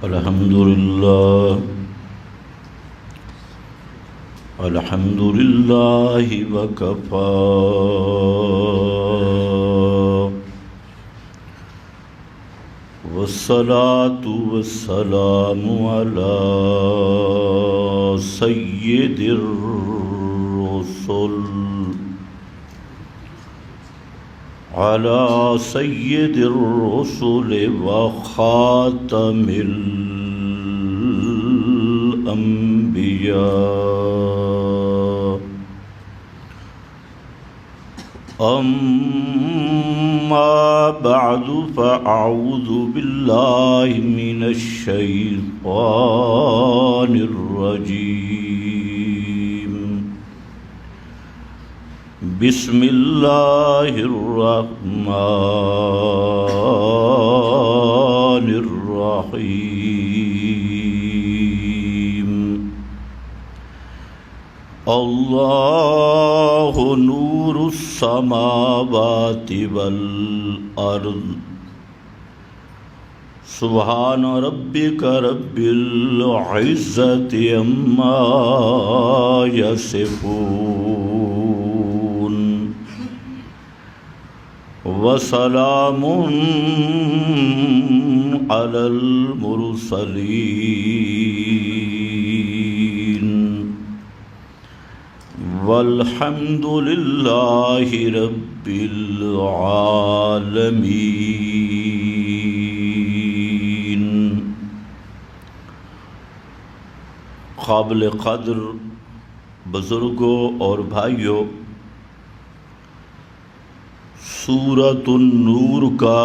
الحمد لله وكفى والصلاة والسلام على سيد الرسل وخاتم الأنبياء أما بعد فأعوذ بالله من الشيطان الرجيم بسم الله الرحمن الرحيم الله نور السماوات والأرض سبحان ربك رب العزة عما يصفون وسلام على المرسلين والحمد لله رب العالمين۔ قابل قدر بزرگوں اور بھائیوں، سورۃ النور کا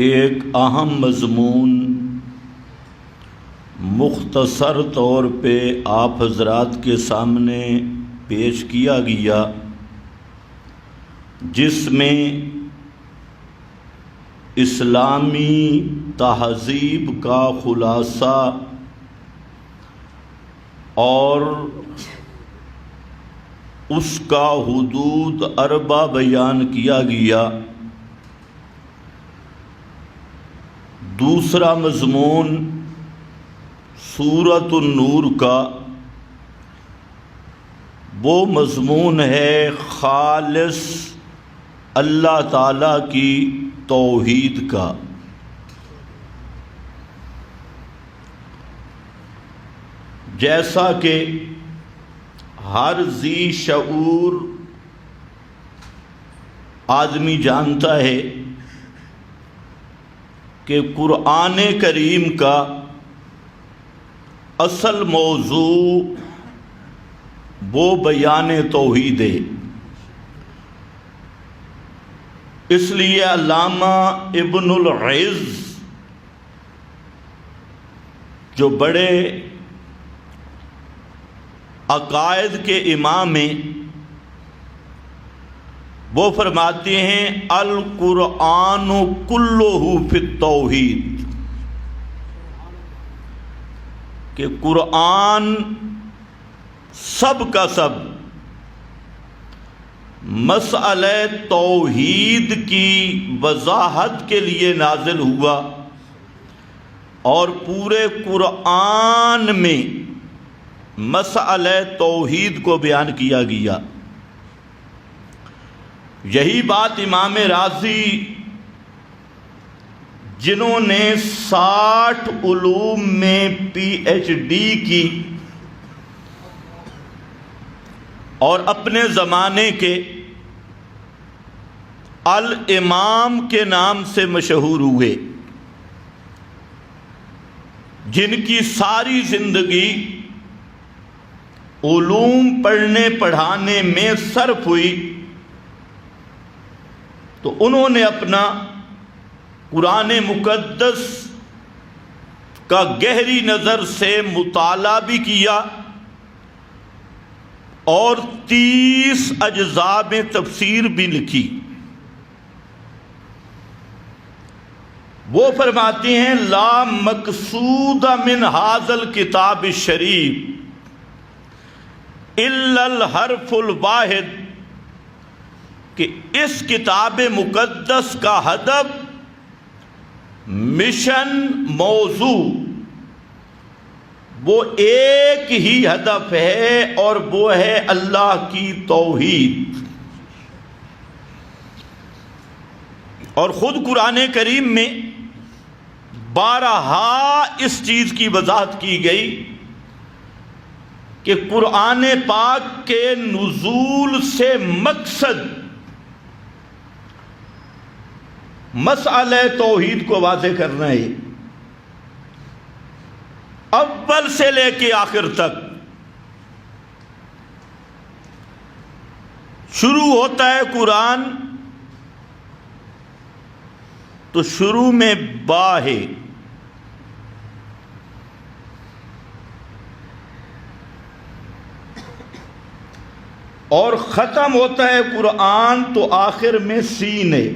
ایک اہم مضمون مختصر طور پہ آپ حضرات کے سامنے پیش کیا گیا، جس میں اسلامی تہذیب کا خلاصہ اور اس کا حدود اربع بیان کیا گیا۔ دوسرا مضمون سورۃ النور کا وہ مضمون ہے خالص اللہ تعالیٰ کی توحید کا۔ جیسا کہ ہر ذی شعور آدمی جانتا ہے کہ قرآن کریم کا اصل موضوع وہ بیان توحید ہے۔ اس لیے علامہ ابن العز جو بڑے عقائد کے امام ہیں، وہ فرماتے ہیں القرآن کلہ فی التوحید، کہ قرآن سب کا سب مسئلہ توحید کی وضاحت کے لیے نازل ہوا، اور پورے قرآن میں مسئلہ توحید کو بیان کیا گیا۔ یہی بات امام رازی، جنہوں نے 60 علوم میں PhD کی اور اپنے زمانے کے الامام کے نام سے مشہور ہوئے، جن کی ساری زندگی علوم پڑھنے پڑھانے میں صرف ہوئی، تو انہوں نے اپنا قرآن مقدس کا گہری نظر سے مطالعہ بھی کیا اور 30 اجزاء میں تفسیر بھی لکھی۔ وہ فرماتے ہیں لا مقصود من ھذا الکتاب الشریف الا الحرف الواحد، کہ اس کتاب مقدس کا ہدف مشن موضوع وہ ایک ہی ہدف ہے، اور وہ ہے اللہ کی توحید۔ اور خود قرآن کریم میں بارہا اس چیز کی وضاحت کی گئی کہ قرآن پاک کے نزول سے مقصد مسئلہ توحید کو واضح کرنا ہے، اول سے لے کے آخر تک۔ شروع ہوتا ہے قرآن تو شروع میں با ہے، اور ختم ہوتا ہے قرآن تو آخر میں سین ہے۔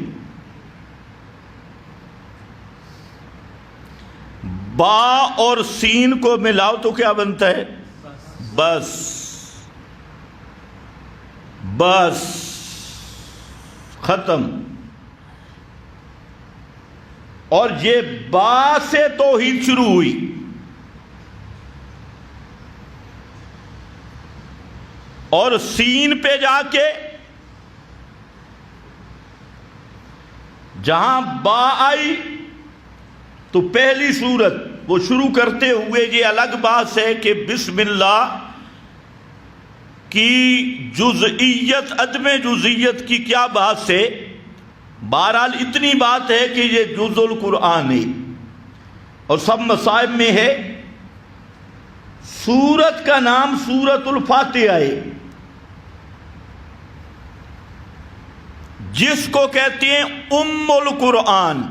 با اور سین کو ملاؤ تو کیا بنتا ہے؟ بس، بس، ختم۔ اور یہ با سے توحید شروع ہوئی، اور سین پہ جا کے جہاں با آئی تو پہلی سورت وہ شروع کرتے ہوئے یہ الگ بات ہے کہ بسم اللہ کی جزئیت عدم جزئیت کی کیا بات ہے؟ بہرحال اتنی بات ہے کہ یہ جز القرآن ہے، اور سب مصائب میں ہے۔ سورت کا نام سورت الفاتحہ ہے، جس کو کہتے ہیں ام القرآن،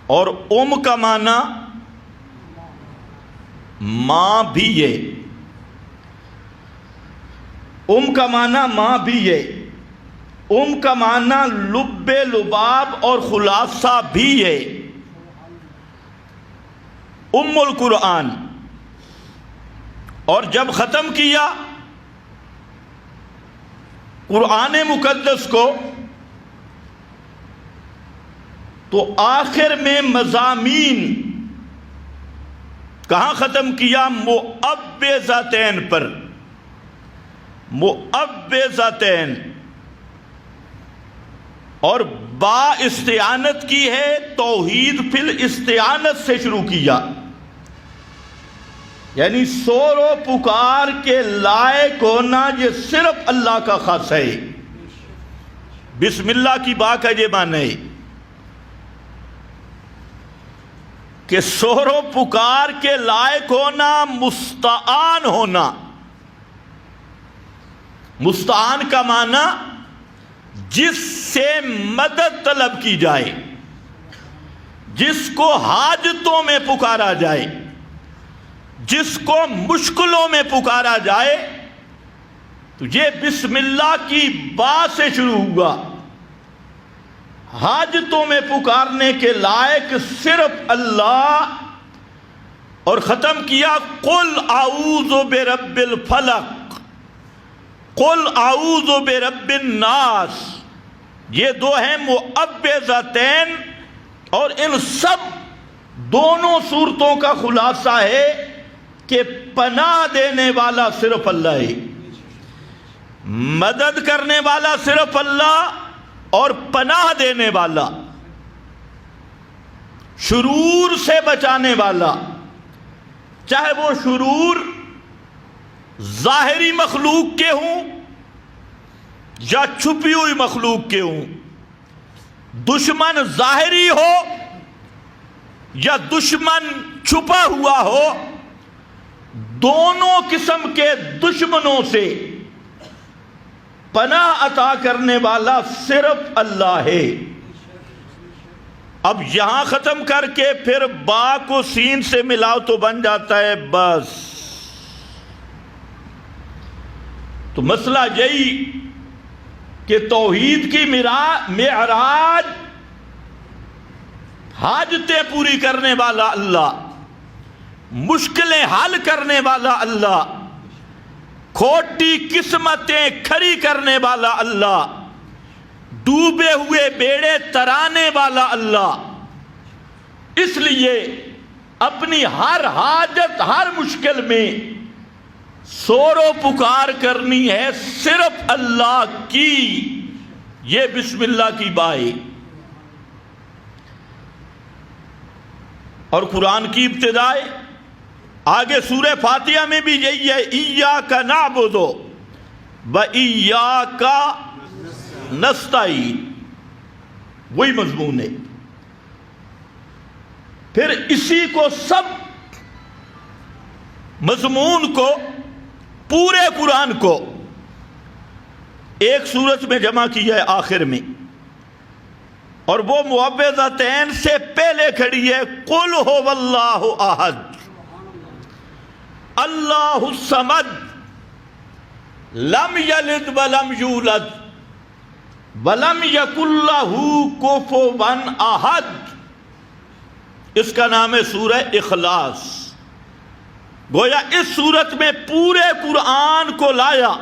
اور ام کا معنی ماں بھی ہے، ام کا معنی ماں بھی ہے، ام کا معنی لب لباب اور خلاصہ بھی ہے، ام القرآن۔ اور جب ختم کیا قرآن مقدس کو تو آخر میں مضامین کہاں ختم کیا؟ معوذتین پر، معوذتین، اور با استعانت کی ہے، توحید فی الاستعانت سے شروع کیا، یعنی سور و پکار کے لائق ہونا یہ صرف اللہ کا خاص ہے۔ بسم اللہ کی با کا یہ معنی ہے کہ سور و پکار کے لائق ہونا، مستعان ہونا۔ مستعان کا معنی جس سے مدد طلب کی جائے، جس کو حاجتوں میں پکارا جائے، جس کو مشکلوں میں پکارا جائے، تو یہ بسم اللہ کی با سے شروع ہوا۔ حاجتوں میں پکارنے کے لائق صرف اللہ، اور ختم کیا قل اعوذ برب الفلق، قل اعوذ برب الناس۔ یہ دو ہیں معوذتین، اور ان سب دونوں صورتوں کا خلاصہ ہے کہ پناہ دینے والا صرف اللہ ہے، مدد کرنے والا صرف اللہ، اور پناہ دینے والا، شرور سے بچانے والا، چاہے وہ شرور ظاہری مخلوق کے ہوں یا چھپی ہوئی مخلوق کے ہوں، دشمن ظاہری ہو یا دشمن چھپا ہوا ہو، دونوں قسم کے دشمنوں سے پناہ عطا کرنے والا صرف اللہ ہے۔ اب یہاں ختم کر کے پھر با کو سین سے ملاؤ تو بن جاتا ہے بس۔ تو مسئلہ یہی کہ توحید کی معراج، حاجتیں پوری کرنے والا اللہ، مشکلیں حل کرنے والا اللہ، کھوٹی قسمتیں کھری کرنے والا اللہ، ڈوبے ہوئے بیڑے ترانے والا اللہ. اس لیے اپنی ہر حاجت، ہر مشکل میں سور و پکار کرنی ہے صرف اللہ کی. یہ بسم اللہ کی بائے. اور قرآن کی ابتدائے آگے سورہ فاتحہ میں بھی یہی ہے، ایاک نعبد و ایاک نستعین، وہی مضمون ہے. پھر اسی کو سب مضمون کو، پورے قرآن کو ایک سورت میں جمع کیا ہے آخر میں، اور وہ معوذتین سے پہلے کھڑی ہے، قل هو اللہ احد اللہ الصمد لم یلد ولم یولد ولم یکن لہ کفوا احد. اس کا نام ہے سورہ اخلاص. گویا اس سورت میں پورے قرآن کو لایا.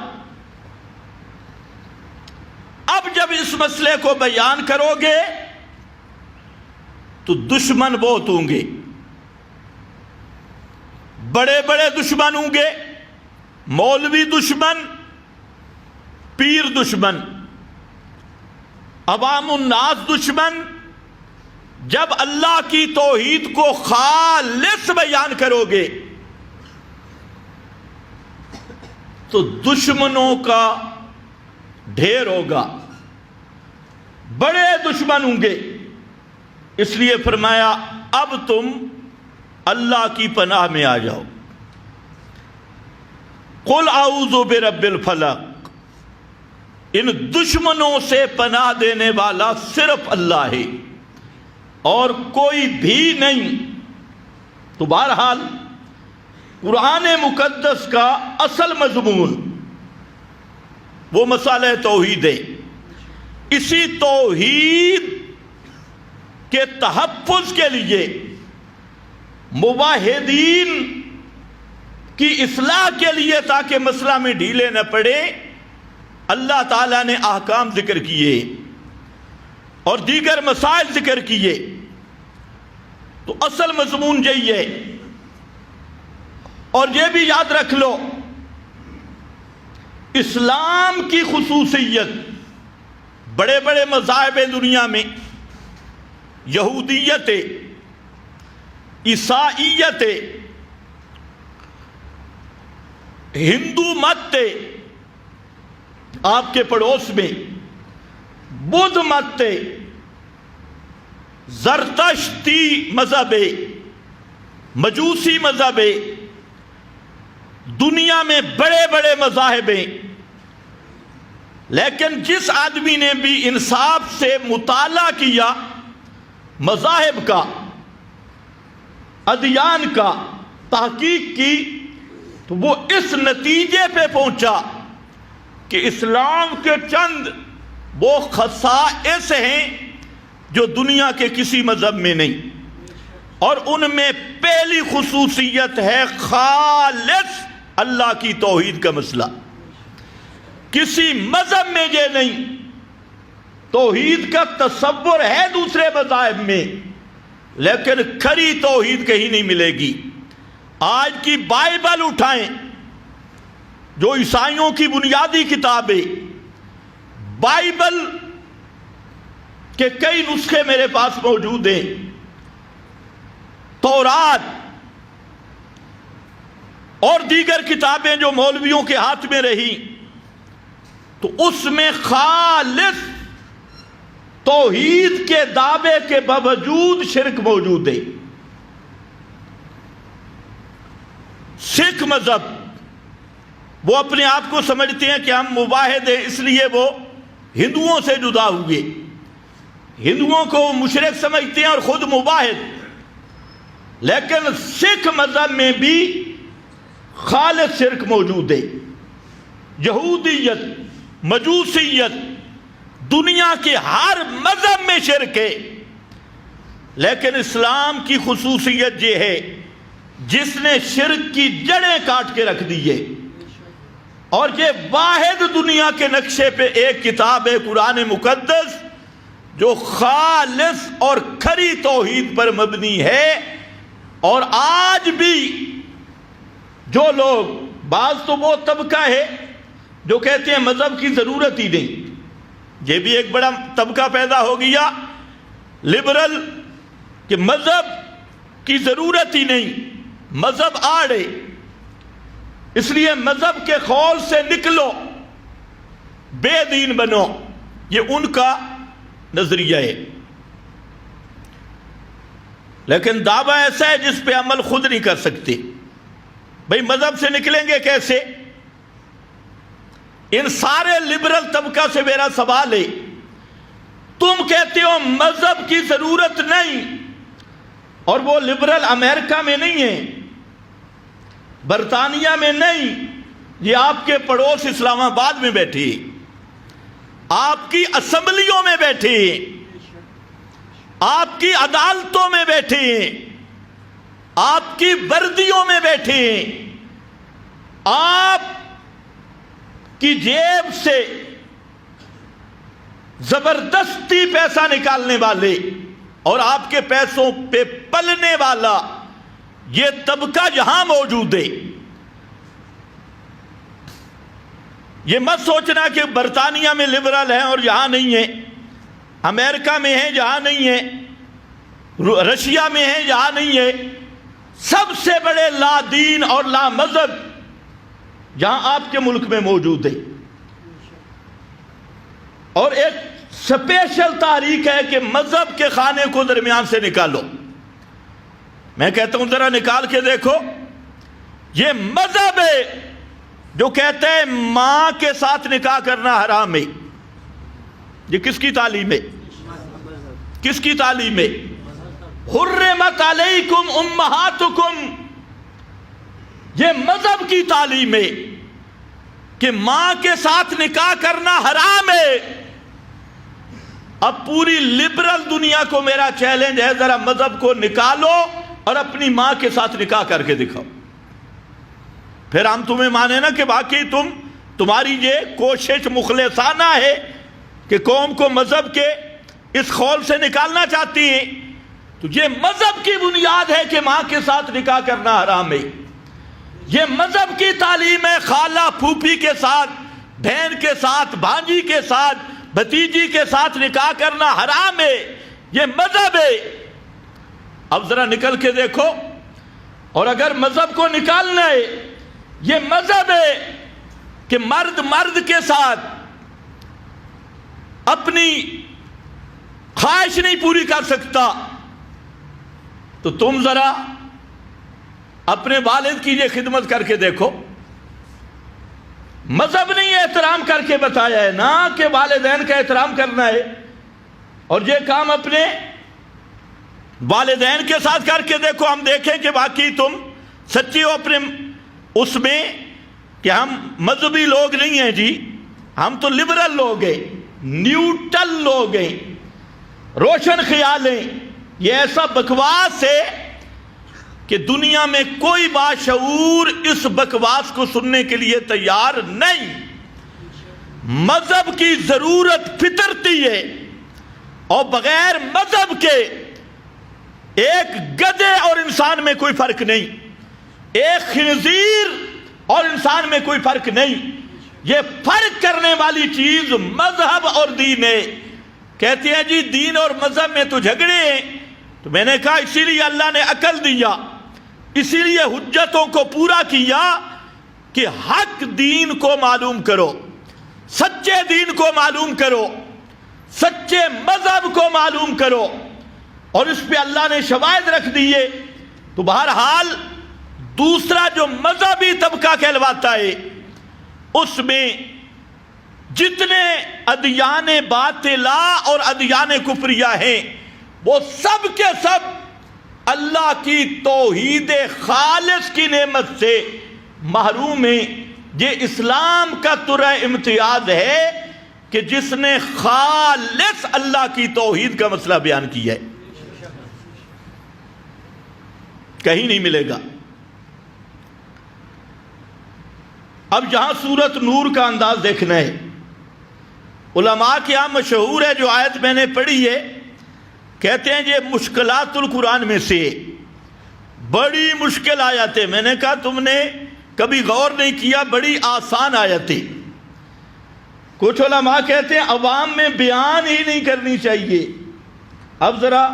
اب جب اس مسئلے کو بیان کرو گے تو دشمن بہت ہوں گے، بڑے بڑے دشمن ہوں گے، مولوی دشمن، پیر دشمن، عوام الناس دشمن. جب اللہ کی توحید کو خالص بیان کرو گے تو دشمنوں کا ڈھیر ہوگا، بڑے دشمن ہوں گے. اس لیے فرمایا اب تم اللہ کی پناہ میں آ جاؤ. قل اعوذ برب الفلق، ان دشمنوں سے پناہ دینے والا صرف اللہ ہے اور کوئی بھی نہیں. تو بہرحال قرآن مقدس کا اصل مضمون وہ مسئلہ توحید ہے. اسی توحید کے تحفظ کے لیے، موحدین کی اصلاح کے لیے، تاکہ مسئلہ میں ڈھیلے نہ پڑے، اللہ تعالیٰ نے احکام ذکر کیے اور دیگر مسائل ذکر کیے. تو اصل مضمون یہی ہے. اور یہ بھی یاد رکھ لو، اسلام کی خصوصیت بڑے بڑے مذاہب دنیا میں، یہودیت، عیسائیت، ہندو مت، آپ کے پڑوس میں بدھ مت، زرتشتی مذہب، مجوسی مذہب، دنیا میں بڑے بڑے مذاہب ہیں. لیکن جس آدمی نے بھی انصاف سے مطالعہ کیا مذاہب کا، ادیان کا، تحقیق کی، تو وہ اس نتیجے پہ پہنچا کہ اسلام کے چند وہ خصائص ہیں جو دنیا کے کسی مذہب میں نہیں، اور ان میں پہلی خصوصیت ہے خالص اللہ کی توحید کا مسئلہ. کسی مذہب میں یہ نہیں. توحید کا تصور ہے دوسرے مذاہب میں، لیکن کھری توحید کہیں نہیں ملے گی. آج کی بائبل اٹھائیں جو عیسائیوں کی بنیادی کتاب ہے، بائبل کے کئی نسخے میرے پاس موجود ہیں. تورات اور دیگر کتابیں جو مولویوں کے ہاتھ میں رہی، تو اس میں خالص توحید کے دعوے کے باوجود شرک موجود ہے. سکھ مذہب وہ اپنے آپ کو سمجھتے ہیں کہ ہم موحد ہیں، اس لیے وہ ہندوؤں سے جدا ہوئے. ہندوؤں کو وہ مشرک سمجھتے ہیں اور خود موحد. لیکن سکھ مذہب میں بھی خالص شرک موجود ہے. یہودیت، مجوسیت، دنیا کے ہر مذہب میں شرک ہے. لیکن اسلام کی خصوصیت یہ ہے جس نے شرک کی جڑیں کاٹ کے رکھ دی ہے. اور یہ واحد دنیا کے نقشے پہ ایک کتاب ہے قرآن مقدس جو خالص اور کھری توحید پر مبنی ہے۔ اور آج بھی جو لوگ، بعض تو وہ طبقہ ہے جو کہتے ہیں مذہب کی ضرورت ہی نہیں، یہ بھی ایک بڑا طبقہ پیدا ہو گیا لبرل، کہ مذہب کی ضرورت ہی نہیں، مذہب آڑے، اس لیے مذہب کے خول سے نکلو، بے دین بنو، یہ ان کا نظریہ ہے۔ لیکن دعویٰ ایسا ہے جس پہ عمل خود نہیں کر سکتے۔ بھئی مذہب سے نکلیں گے کیسے؟ ان سارے لبرل طبقہ سے میرا سوال ہے، تم کہتے ہو مذہب کی ضرورت نہیں، اور وہ لبرل امریکہ میں نہیں ہیں، برطانیہ میں نہیں، یہ آپ کے پڑوس اسلام آباد میں بیٹھی، آپ کی اسمبلیوں میں بیٹھی، آپ کی عدالتوں میں بیٹھی، آپ کی وردیوں میں بیٹھی، آپ کی جیب سے زبردستی پیسہ نکالنے والے اور آپ کے پیسوں پہ پلنے والا یہ طبقہ یہاں موجود ہے۔ یہ مت سوچنا کہ برطانیہ میں لبرل ہیں اور یہاں نہیں ہیں، امریکہ میں ہیں یہاں نہیں ہیں، رشیا میں ہیں یہاں نہیں ہے۔ سب سے بڑے لا دین اور لا مذہب یہاں آپ کے ملک میں موجود ہے، اور ایک سپیشل تحریک ہے کہ مذہب کے خانے کو درمیان سے نکالو۔ میں کہتا ہوں ذرا نکال کے دیکھو، یہ مذہب ہے جو کہتا ہے ماں کے ساتھ نکاح کرنا حرام ہے۔ یہ کس کی تعلیم ہے؟ کس کی تعلیم ہے؟ حرمت علیکم امہاتکم، یہ مذہب کی تعلیم ہے کہ ماں کے ساتھ نکاح کرنا حرام ہے۔ اب پوری لبرل دنیا کو میرا چیلنج ہے، ذرا مذہب کو نکالو اور اپنی ماں کے ساتھ نکاح کر کے دکھاؤ، پھر ہم تمہیں مانے نا کہ واقعی تمہاری یہ کوشش مخلصانہ ہے کہ قوم کو مذہب کے اس خول سے نکالنا چاہتی ہیں۔ تو یہ مذہب کی بنیاد ہے کہ ماں کے ساتھ نکاح کرنا حرام ہے، یہ مذہب کی تعلیم ہے خالہ پھوپھی کے ساتھ، بہن کے ساتھ، بھانجی کے ساتھ، بھتیجی کے ساتھ نکاح کرنا حرام ہے، یہ مذہب ہے۔ اب ذرا نکل کے دیکھو، اور اگر مذہب کو نکالنا ہے، یہ مذہب ہے کہ مرد مرد کے ساتھ اپنی خواہش نہیں پوری کر سکتا، تو تم ذرا اپنے والد کی یہ خدمت کر کے دیکھو۔ مذہب نے یہ احترام کر کے بتایا ہے نا کہ والدین کا احترام کرنا ہے، اور یہ کام اپنے والدین کے ساتھ کر کے دیکھو، ہم دیکھیں کہ واقعی تم سچی ہو اپنے اس میں کہ ہم مذہبی لوگ نہیں ہیں جی، ہم تو لبرل لوگ ہیں، نیوٹرل لوگ ہیں، روشن خیال ہیں۔ یہ ایسا بکواس ہے کہ دنیا میں کوئی باشعور اس بکواس کو سننے کے لیے تیار نہیں۔ مذہب کی ضرورت فطرتی ہے، اور بغیر مذہب کے ایک گدھے اور انسان میں کوئی فرق نہیں، ایک خنزیر اور انسان میں کوئی فرق نہیں۔ یہ فرق کرنے والی چیز مذہب اور دین ہے۔ کہتے ہیں جی دین اور مذہب میں تو جھگڑے ہیں، تو میں نے کہا اسی لیے اللہ نے عقل دیا، اسی لیے حجتوں کو پورا کیا کہ حق دین کو معلوم کرو، سچے دین کو معلوم کرو، سچے مذہب کو معلوم کرو، اور اس پہ اللہ نے شواہد رکھ دیے۔ تو بہرحال دوسرا جو مذہبی طبقہ کہلواتا ہے، اس میں جتنے ادیان باطلہ اور ادیان کفریہ ہیں، وہ سب کے سب اللہ کی توحید خالص کی نعمت سے محروم ہیں۔ یہ اسلام کا ترہ امتیاز ہے کہ جس نے خالص اللہ کی توحید کا مسئلہ بیان کیا ہے، کہیں نہیں ملے گا۔ اب یہاں سورت نور کا انداز دیکھنا ہے. علماء کے یہاں مشہور ہے جو آیت میں نے پڑھی ہے، کہتے ہیں یہ مشکلات القرآن میں سے بڑی مشکل آیت ہے. میں نے کہا تم نے کبھی غور نہیں کیا، بڑی آسان آیت ہے. کچھ علماء کہتے ہیں عوام میں بیان ہی نہیں کرنی چاہیے. اب ذرا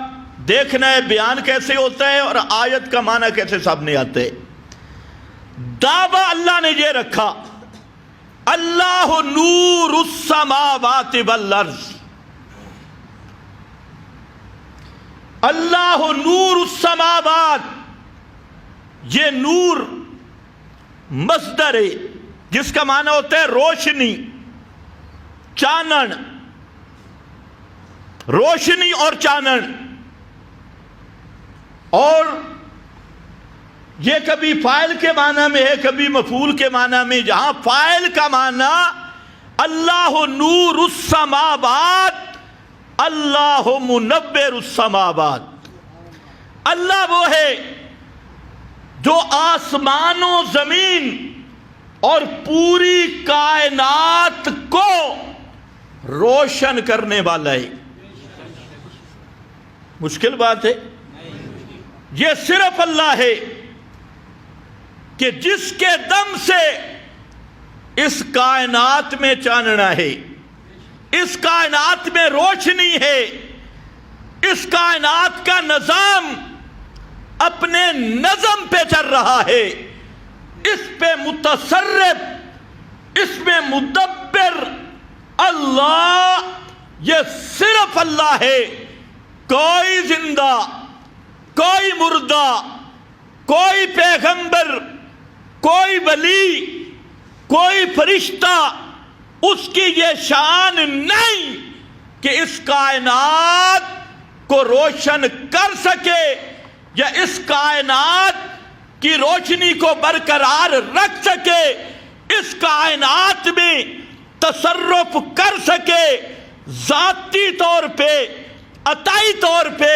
دیکھنا ہے بیان کیسے ہوتا ہے اور آیت کا معنی کیسے سامنے آتا ہے. دعویٰ اللہ نے یہ رکھا، اللہ نور السماوات والارض، اللہ نور السماوات. یہ نور مصدر ہے جس کا معنی ہوتا ہے روشنی، چانن، روشنی اور چانن. اور یہ کبھی فاعل کے معنی میں ہے، کبھی مفعول کے معنی میں. جہاں فاعل کا معنی اللہ نور السماوات، اللہ منور السماوات. اللہ وہ ہے جو آسمان و زمین اور پوری کائنات کو روشن کرنے والا ہے. مشکل بات ہے. یہ صرف اللہ ہے کہ جس کے دم سے اس کائنات میں چاننا ہے، اس کائنات میں روشنی ہے، اس کائنات کا نظام اپنے نظم پہ چل رہا ہے، اس پہ متصرف، اس میں مدبر اللہ. یہ صرف اللہ ہے. کوئی زندہ، کوئی مردہ، کوئی پیغمبر، کوئی ولی، کوئی فرشتہ، اس کی یہ شان نہیں کہ اس کائنات کو روشن کر سکے یا اس کائنات کی روشنی کو برقرار رکھ سکے، اس کائنات میں تصرف کر سکے. ذاتی طور پہ، عطائی طور پہ،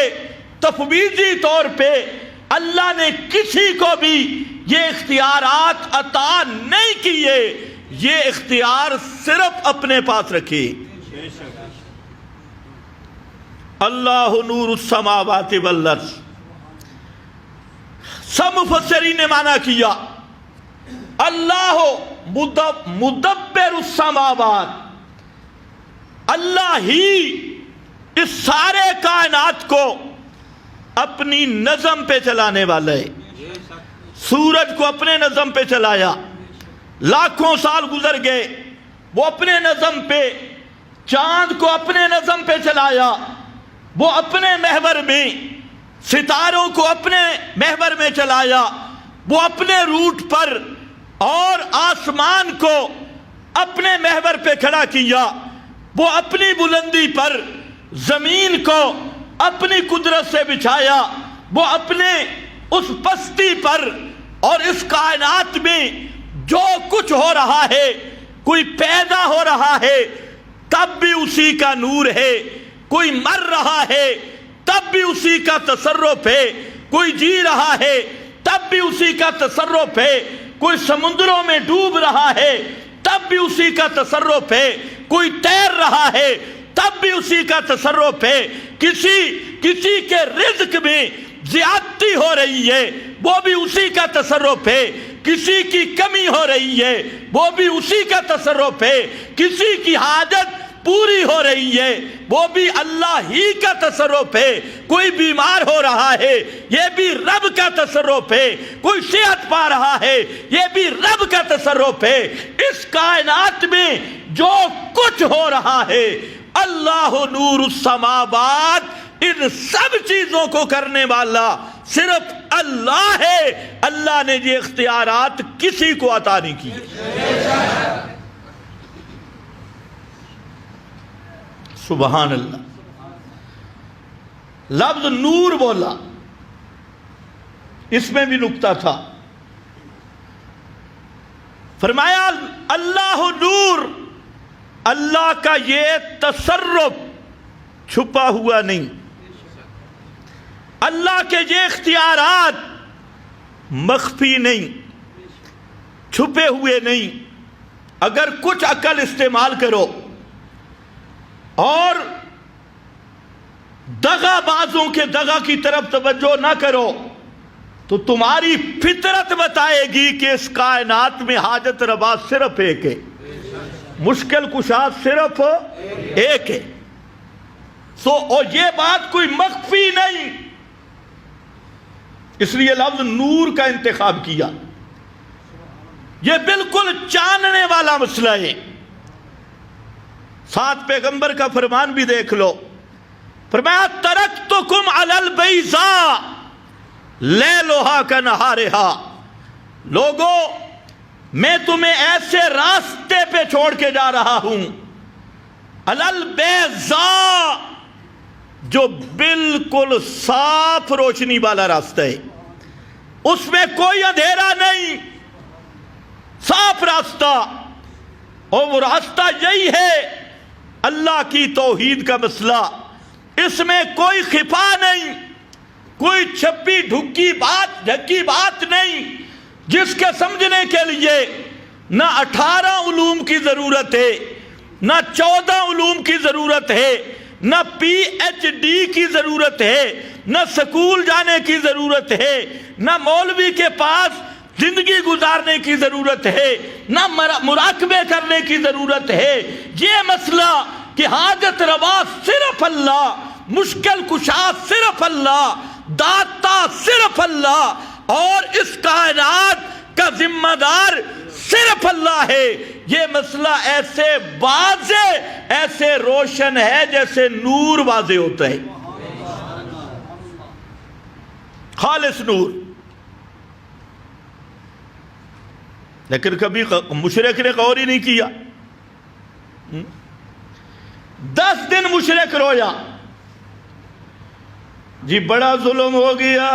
تفویضی طور پہ اللہ نے کسی کو بھی یہ اختیارات عطا نہیں کیے. یہ اختیار صرف اپنے پاس رکھے. اللہ نور السماوات والارض. سب مفسرین نے معنی کیا اللہ مدبر السماوات، اللہ ہی اس سارے کائنات کو اپنی نظم پہ چلانے والا ہے. سورج کو اپنے نظم پہ چلایا، لاکھوں سال گزر گئے، وہ اپنے نظم پہ. چاند کو اپنے نظم پہ چلایا، وہ اپنے محور میں. ستاروں کو اپنے محور میں چلایا، وہ اپنے روٹ پر. اور آسمان کو اپنے محور پہ کھڑا کیا، وہ اپنی بلندی پر. زمین کو اپنی قدرت سے بچھایا، وہ اپنے اس پستی پر. اور اس کائنات میں جو کچھ ہو رہا ہے، کوئی پیدا ہو رہا ہے تب بھی اسی کا نور ہے، کوئی مر رہا ہے تب بھی اسی کا تصرف ہے، کوئی جی رہا ہے تب بھی اسی کا تصرف ہے، کوئی سمندروں میں ڈوب رہا ہے تب بھی اسی کا تصرف ہے، کوئی تیر رہا ہے تب بھی اسی کا تصرف ہے. کسی کے رزق میں زیادتی ہو رہی ہے وہ بھی اسی کا تصرف ہے، کسی کی کمی ہو رہی ہے وہ بھی اسی کا تصرف ہے، کسی کی حاجت پوری ہو رہی ہے وہ بھی اللہ ہی کا تصرف ہے. کوئی بیمار ہو رہا ہے یہ بھی رب کا تصرف ہے، کوئی صحت پا رہا ہے یہ بھی رب کا تصرف ہے. اس کائنات میں جو کچھ ہو رہا ہے اللہ نور السماوات، ان سب چیزوں کو کرنے والا صرف اللہ ہے. اللہ نے یہ اختیارات کسی کو عطا نہیں کی. سبحان اللہ. لفظ نور بولا، اس میں بھی نکتہ تھا. فرمایا اللہ نور، اللہ کا یہ تصرف چھپا ہوا نہیں، اللہ کے یہ اختیارات مخفی نہیں، چھپے ہوئے نہیں. اگر کچھ عقل استعمال کرو اور دغا بازوں کے دغا کی طرف توجہ نہ کرو تو تمہاری فطرت بتائے گی کہ اس کائنات میں حاجت روا صرف ایک ہے، مشکل کشا صرف ایک ہے۔ اور یہ بات کوئی مخفی نہیں، اس لیے لفظ نور کا انتخاب کیا۔ یہ بالکل جاننے والا مسئلہ ہے۔ ساتھ پیغمبر کا فرمان بھی دیکھ لو، فرمایا ترکتکم علی البیضاء لیلھا کنہارھا، لوگو میں تمہیں ایسے راستے پہ چھوڑ کے جا رہا ہوں، علی البیضاء، جو بالکل صاف روشنی والا راستہ ہے، اس میں کوئی اندھیرا نہیں، صاف راستہ۔ اور وہ راستہ یہی ہے اللہ کی توحید کا مسئلہ، اس میں کوئی خفا نہیں، کوئی چھپی ڈھکی بات ڈھکی بات نہیں، جس کے سمجھنے کے لیے نہ 18 علوم کی ضرورت ہے، نہ 14 علوم کی ضرورت ہے، نہ پی ایچ ڈی کی ضرورت ہے، نہ سکول جانے کی ضرورت ہے، نہ مولوی کے پاس زندگی گزارنے کی ضرورت ہے، نہ مراقبے کرنے کی ضرورت ہے۔ یہ مسئلہ کہ حاجت روا صرف اللہ، مشکل کشا صرف اللہ، داتا صرف اللہ، اور اس کائنات کا ذمہ دار صرف اللہ ہے، یہ مسئلہ ایسے واضح، ایسے روشن ہے جیسے نور واضح ہوتا ہے، خالص نور۔ لیکن کبھی مشرک نے غور ہی نہیں کیا۔ 10 دن مشرک رویا، جی بڑا ظلم ہو گیا۔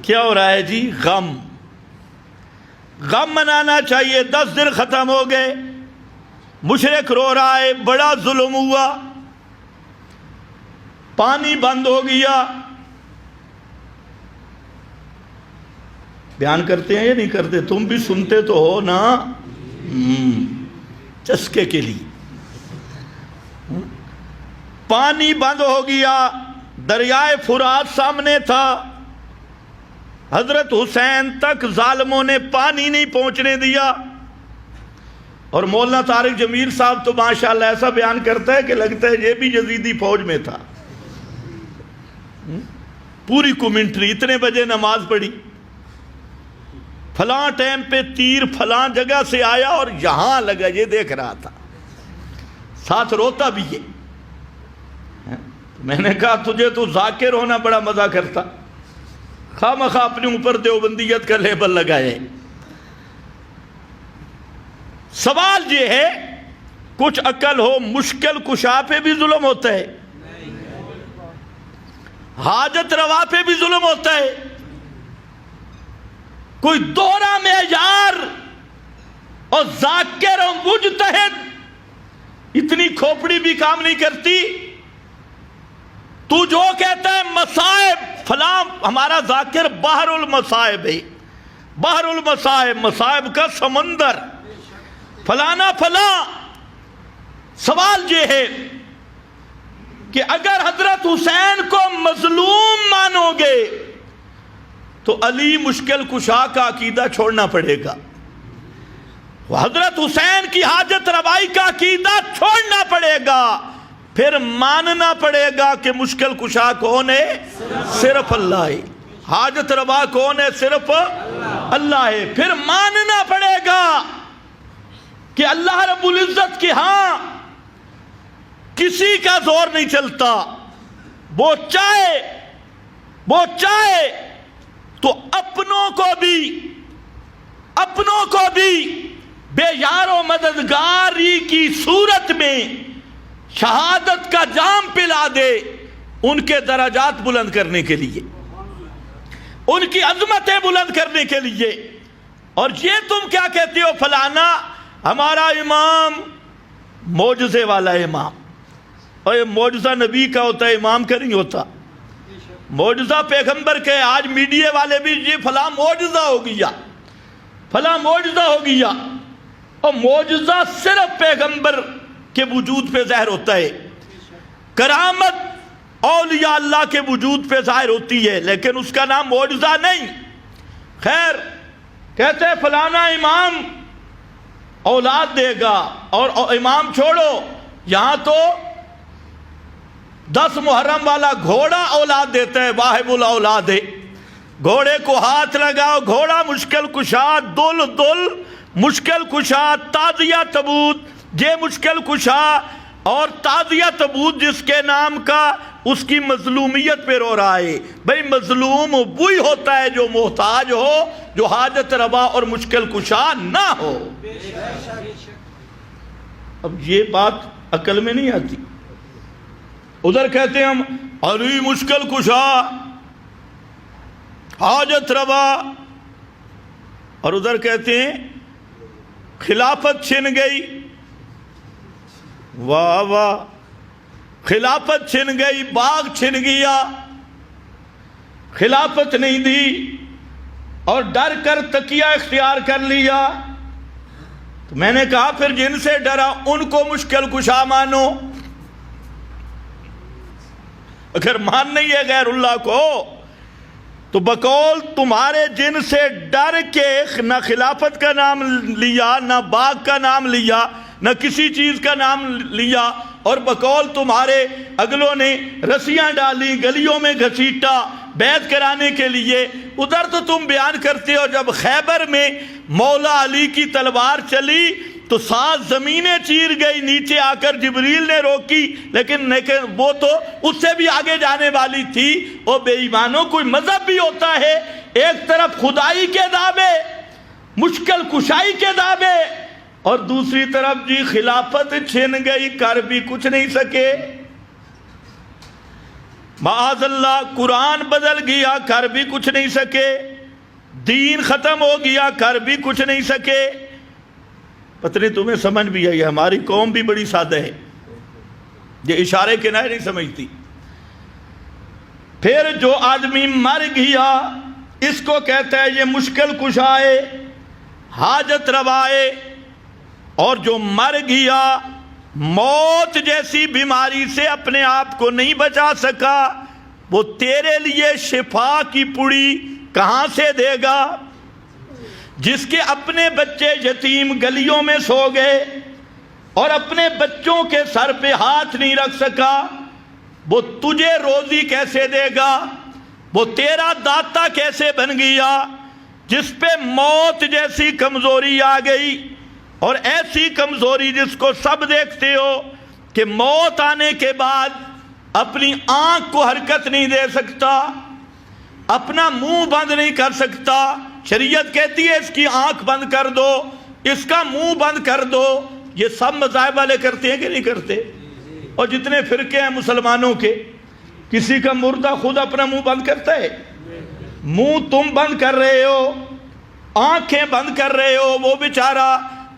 کیا ہو رہا ہے جی؟ غم منانا چاہیے۔ 10 دن ختم ہو گئے، مشرک رو رہا ہے، بڑا ظلم ہوا، پانی بند ہو گیا۔ بیان کرتے ہیں یا نہیں کرتے؟ تم بھی سنتے تو ہو نا، چسکے کے لیے۔ پانی بند ہو گیا، دریائے فرات سامنے تھا، حضرت حسین تک ظالموں نے پانی نہیں پہنچنے دیا۔ اور مولانا طارق جمیل صاحب تو ماشاءاللہ ایسا بیان کرتا ہے کہ لگتا ہے یہ بھی یزیدی فوج میں تھا۔ پوری کومنٹری، اتنے بجے نماز پڑھی، فلاں ٹائم پہ تیر فلاں جگہ سے آیا اور یہاں لگا، یہ دیکھ رہا تھا، ساتھ روتا بھی ہے۔ میں نے کہا تجھے تو ذاکر ہونا بڑا مزہ کرتا، خواہ مخواہ اپنے اوپر دیوبندیت کا لیبل لگائے۔ سوال یہ ہے، کچھ عقل ہو، مشکل کشا پہ بھی ظلم ہوتا ہے، حاجت روا پہ بھی ظلم ہوتا ہے۔ کوئی دوہرا معیار اور ذاکر اور مجتہد، اتنی کھوپڑی بھی کام نہیں کرتی۔ تو جو کہتا ہے مصائب، فلاں ہمارا ذاکر بحر المصائب ہے، بحر المصائب، مصائب کا سمندر، فلانا فلاں۔ سوال یہ ہے کہ اگر حضرت حسین کو مظلوم مانو گے تو علی مشکل کشا کا عقیدہ چھوڑنا پڑے گا، حضرت حسین کی حاجت روائی کا عقیدہ چھوڑنا پڑے گا، پھر ماننا پڑے گا کہ مشکل کشا کون ہے؟ صرف اللہ ہے۔ حاجت روا کون ہے؟ صرف اللہ ہے۔ پھر ماننا پڑے گا کہ اللہ رب العزت کے ہاں کسی کا زور نہیں چلتا، وہ چاہے تو اپنوں کو بھی بے یار و مددگاری کی صورت میں شہادت کا جام پلا دے، ان کے درجات بلند کرنے کے لیے، ان کی عظمتیں بلند کرنے کے لیے۔ اور یہ تم کیا کہتے ہو؟ فلانا ہمارا امام معجزے والا امام، اور یہ معجزہ نبی کا ہوتا ہے، امام کا نہیں ہوتا۔ معجزہ پیغمبر کے، آج میڈیا والے بھی یہ فلاں معجزہ ہو گیا، فلاں معجزہ ہو گیا، اور معجزہ صرف پیغمبر کے وجود پہ ظاہر ہوتا ہے، کرامت اولیاء اللہ کے وجود پہ ظاہر ہوتی ہے، لیکن اس کا نام معجزہ نہیں۔ خیر، کہتے ہیں فلانا امام اولاد دے گا، اور امام چھوڑو، یہاں تو 10 محرم والا گھوڑا اولاد دیتا ہے، واہب الاولاد ہے۔ گھوڑے کو ہاتھ لگاؤ، گھوڑا مشکل کشا، دل مشکل کشا، تازیہ تبوت یہ مشکل کشا، اور تازیہ تبوت جس کے نام کا اس کی مظلومیت پہ رو رہا ہے۔ بھئی مظلوم وہی ہوتا ہے جو محتاج ہو، جو حاجت روا اور مشکل کشا نہ ہو۔ اب یہ بات عقل میں نہیں آتی۔ ادھر کہتے ہیں ہم علی مشکل کشا، حاجت روا، اور ادھر کہتے ہیں خلافت چھن گئی، واہ واہ، خلافت چھن گئی، باغ چھن گیا، خلافت نہیں دی اور ڈر کر تقیہ اختیار کر لیا۔ تو میں نے کہا پھر جن سے ڈرا ان کو مشکل کشا مانو۔ اگر ماننا ہی ہے غیر اللہ کو تو بقول تمہارے جن سے ڈر کے نہ خلافت کا نام لیا، نہ باغ کا نام لیا، نہ کسی چیز کا نام لیا، اور بقول تمہارے اگلوں نے رسیاں ڈالی، گلیوں میں گھسیٹا بیعت کرانے کے لیے۔ ادھر تو تم بیان کرتے ہو جب خیبر میں مولا علی کی تلوار چلی تو 7 زمینیں چیر گئی، نیچے آ کر جبریل نے روکی، لیکن وہ تو اس سے بھی آگے جانے والی تھی۔ اور بے ایمانوں، کوئی مذہب بھی ہوتا ہے، ایک طرف خدائی کے دعوے، مشکل کشائی کے دعوے، اور دوسری طرف جی خلافت چھن گئی، کر بھی کچھ نہیں سکے۔ معاذ اللہ، قرآن بدل گیا، کر بھی کچھ نہیں سکے، دین ختم ہو گیا، کر بھی کچھ نہیں سکے۔ پتہ نہیں تمہیں سمجھ بھی آئی، ہماری قوم بھی بڑی سادہ ہے، یہ اشارے کے نہیں سمجھتی۔ پھر جو آدمی مر گیا اس کو کہتا ہے یہ مشکل کشائے، حاجت روائے، اور جو مر گیا موت جیسی بیماری سے اپنے آپ کو نہیں بچا سکا، وہ تیرے لیے شفا کی پڑی کہاں سے دے گا؟ جس کے اپنے بچے یتیم گلیوں میں سو گئے اور اپنے بچوں کے سر پہ ہاتھ نہیں رکھ سکا، وہ تجھے روزی کیسے دے گا؟ وہ تیرا داتا کیسے بن گیا؟ جس پہ موت جیسی کمزوری آ گئی، اور ایسی کمزوری جس کو سب دیکھتے ہو کہ موت آنے کے بعد اپنی آنکھ کو حرکت نہیں دے سکتا، اپنا منہ بند نہیں کر سکتا۔ شریعت کہتی ہے اس کی آنکھ بند کر دو، اس کا منہ بند کر دو۔ یہ سب مذاہب والے کرتے ہیں کہ نہیں کرتے؟ اور جتنے فرقے ہیں مسلمانوں کے، کسی کا مردہ خود اپنا منہ بند کرتا ہے؟ منہ تم بند کر رہے ہو، آنکھیں بند کر رہے ہو، وہ بیچارہ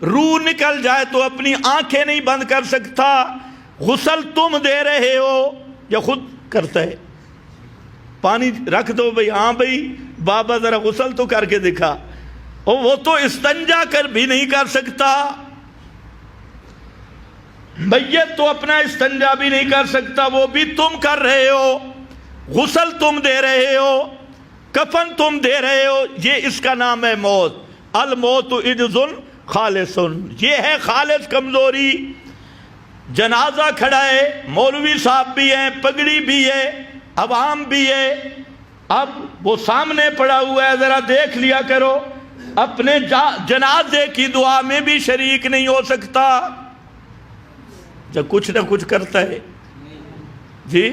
روح نکل جائے تو اپنی آنکھیں نہیں بند کر سکتا۔ غسل تم دے رہے ہو یا خود کرتا ہے؟ پانی رکھ دو بھئی، ہاں بھئی بابا ذرا غسل تو کر کے دکھا، اور وہ تو استنجا کر بھی نہیں کر سکتا۔ میت تو اپنا استنجا بھی نہیں کر سکتا، وہ بھی تم کر رہے ہو۔ غسل تم دے رہے ہو، کفن تم دے رہے ہو، یہ اس کا نام ہے موت۔ الموت عجز خالص، یہ ہے خالص کمزوری۔ جنازہ کھڑا ہے، مولوی صاحب بھی ہیں، پگڑی بھی ہے، عوام بھی ہے، اب وہ سامنے پڑا ہوا ہے، ذرا دیکھ لیا کرو، اپنے جنازے کی دعا میں بھی شریک نہیں ہو سکتا، جب کچھ نہ کچھ کرتا ہے۔ جی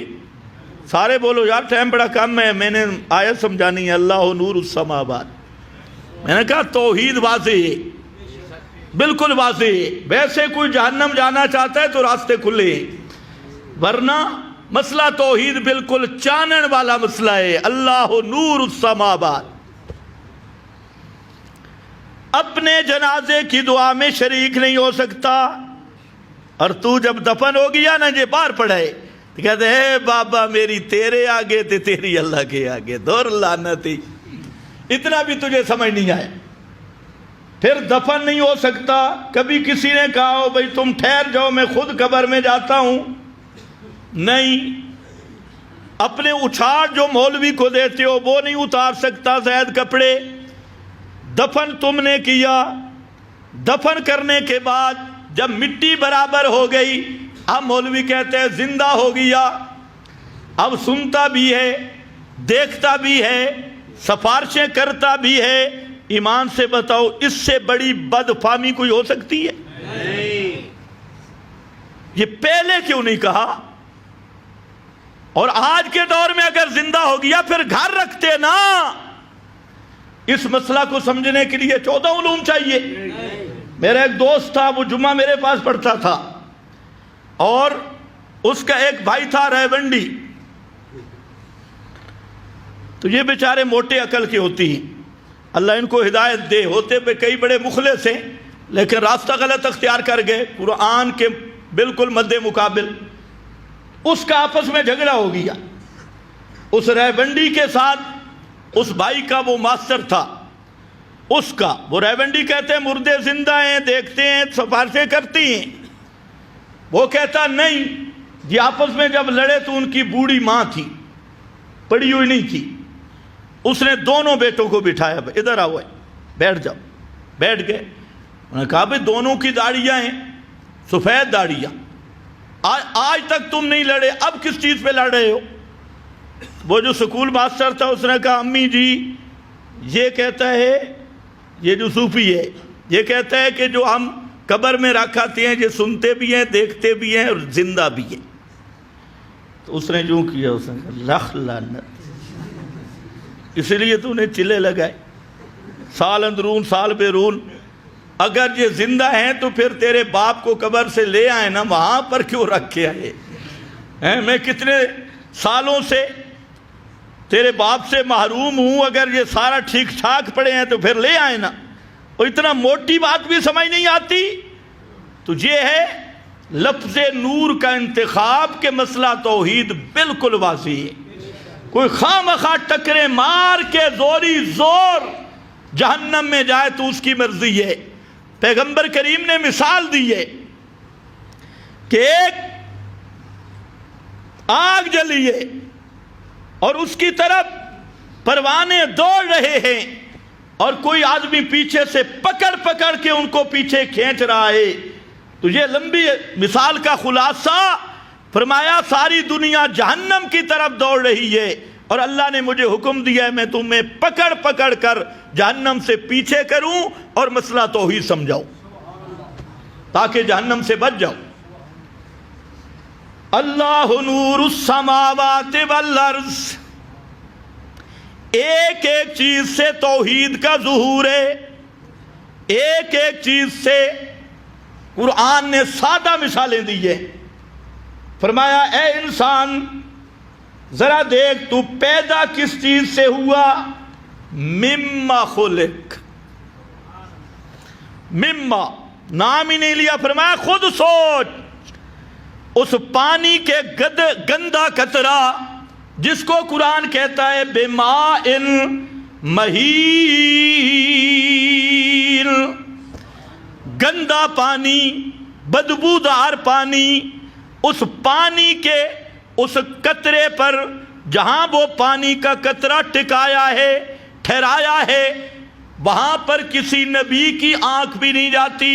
سارے بولو یار ٹائم بڑا کم ہے، میں نے آیت سمجھانی ہے، اللہ نور السماوات۔ میں نے کہا توحید واضح ہے، بالکل واضح ہے، ویسے کوئی جہنم جانا چاہتا ہے تو راستے کھلے ہیں، ورنہ مسئلہ توحید بالکل چانن والا مسئلہ ہے، اللہ نور السماوات۔ اپنے جنازے کی دعا میں شریک نہیں ہو سکتا، اور تو جب دفن ہو گیا نا، یہ باہر پڑھائے تو کہتے ہیں بابا میری تیرے آگے تھے، تیری اللہ کے آگے، دور لعنتی۔ اتنا بھی تجھے سمجھ نہیں آئے، پھر دفن نہیں ہو سکتا۔ کبھی کسی نے کہا ہو بھئی تم ٹھہر جاؤ میں خود قبر میں جاتا ہوں، نہیں، اپنے اچھاڑ جو مولوی کو دیتے ہو وہ نہیں اتار سکتا زید کپڑے۔ دفن تم نے کیا، دفن کرنے کے بعد جب مٹی برابر ہو گئی، اب مولوی کہتے ہیں زندہ ہو گیا، اب سنتا بھی ہے، دیکھتا بھی ہے، سفارشیں کرتا بھی ہے۔ ایمان سے بتاؤ اس سے بڑی بد فہمی کوئی ہو سکتی ہے؟ یہ پہلے کیوں نہیں کہا؟ اور آج کے دور میں اگر زندہ ہو گیا پھر گھر رکھتے نا۔ اس مسئلہ کو سمجھنے کے لیے 14 علوم چاہیے۔ میرا ایک دوست تھا، وہ جمعہ میرے پاس پڑھتا تھا، اور اس کا ایک بھائی تھا ریونڈی۔ تو یہ بیچارے موٹے عقل کے ہوتی ہیں، اللہ ان کو ہدایت دے، ہوتے پہ کئی بڑے مخلص ہیں لیکن راستہ غلط اختیار کر گئے، قرآن کے بالکل مد مقابل۔ اس کا آپس میں جھگڑا ہو گیا، اس ریونڈی کے ساتھ اس بھائی کا، وہ ماسٹر تھا اس کا۔ وہ ریونڈی کہتے ہیں مردے زندہ ہیں، دیکھتے ہیں، سفارشیں کرتی ہیں۔ وہ کہتا نہیں، یہ آپس میں جب لڑے تو ان کی بوڑھی ماں تھی، پڑی ہوئی نہیں تھی۔ اس نے دونوں بیٹوں کو بٹھایا، ادھر آؤ، بیٹھ جاؤ۔ بیٹھ گئے۔ انہوں نے کہا بھئی دونوں کی داڑیاں ہیں، سفید داڑیاں، آج تک تم نہیں لڑے، اب کس چیز پہ لڑ رہے ہو؟ وہ جو سکول ماسٹر تھا اس نے کہا امی جی یہ کہتا ہے، یہ جو صوفی ہے یہ کہتا ہے کہ جو ہم قبر میں رکھاتے ہیں یہ سنتے بھی ہیں، دیکھتے بھی ہیں اور زندہ بھی ہیں۔ تو اس نے جو کیا، اس نے کہا لخ لعنت، اسی لیے تو نے چلے لگائے، سال اندرون سال بیرون۔ اگر یہ زندہ ہیں تو پھر تیرے باپ کو قبر سے لے آئے نا، وہاں پر کیوں رکھ کے آئے؟ میں کتنے سالوں سے تیرے باپ سے محروم ہوں، اگر یہ سارا ٹھیک ٹھاک پڑے ہیں تو پھر لے آئے نا۔ اور اتنا موٹی بات بھی سمجھ نہیں آتی۔ تو یہ ہے لفظ نور کا انتخاب کے مسئلہ توحید بالکل واضح ہے۔ کوئی خواہ مخواہ ٹکرے مار کے زوری زور جہنم میں جائے تو اس کی مرضی ہے۔ پیغمبر کریم نے مثال دی ہے کہ ایک آگ جلی ہے اور اس کی طرف پروانے دوڑ رہے ہیں، اور کوئی آدمی پیچھے سے پکڑ پکڑ کے ان کو پیچھے کھینچ رہا ہے۔ تو یہ لمبی مثال کا خلاصہ فرمایا ساری دنیا جہنم کی طرف دوڑ رہی ہے، اور اللہ نے مجھے حکم دیا ہے میں تمہیں پکڑ پکڑ کر جہنم سے پیچھے کروں اور مسئلہ توحید سمجھاؤں تاکہ جہنم سے بچ جاؤ۔ اللہ نور السماوات والارض، ایک ایک چیز سے توحید کا ظہور ہے، ایک ایک چیز سے قرآن نے سادہ مثالیں دی ہیں۔ فرمایا اے انسان ذرا دیکھ تو پیدا کس چیز سے ہوا؟ مما خلق، مما نام ہی نہیں لیا، فرمایا خود سوچ، اس پانی کے گندا قطرہ جس کو قرآن کہتا ہے بماء مہین، گندا پانی، بدبودار پانی، اس پانی کے اس قطرے پر جہاں وہ پانی کا قطرہ ٹکایا ہے، ٹھہرایا ہے، وہاں پر کسی نبی کی آنکھ بھی نہیں جاتی،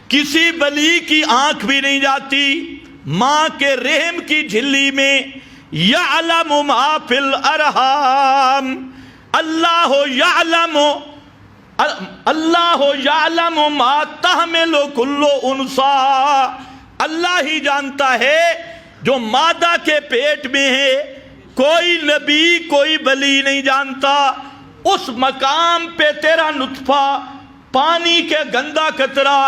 کسی ولی کی آنکھ بھی نہیں جاتی۔ ماں کے رحم کی جھلی میں یعلم ما فی الارحام، اللہ یعلم ما تحمل کل انثی، اللہ ہی جانتا ہے جو مادہ کے پیٹ میں ہے، کوئی نبی کوئی ولی نہیں جانتا۔ اس مقام پہ تیرا نطفہ، پانی کے گندا قطرہ،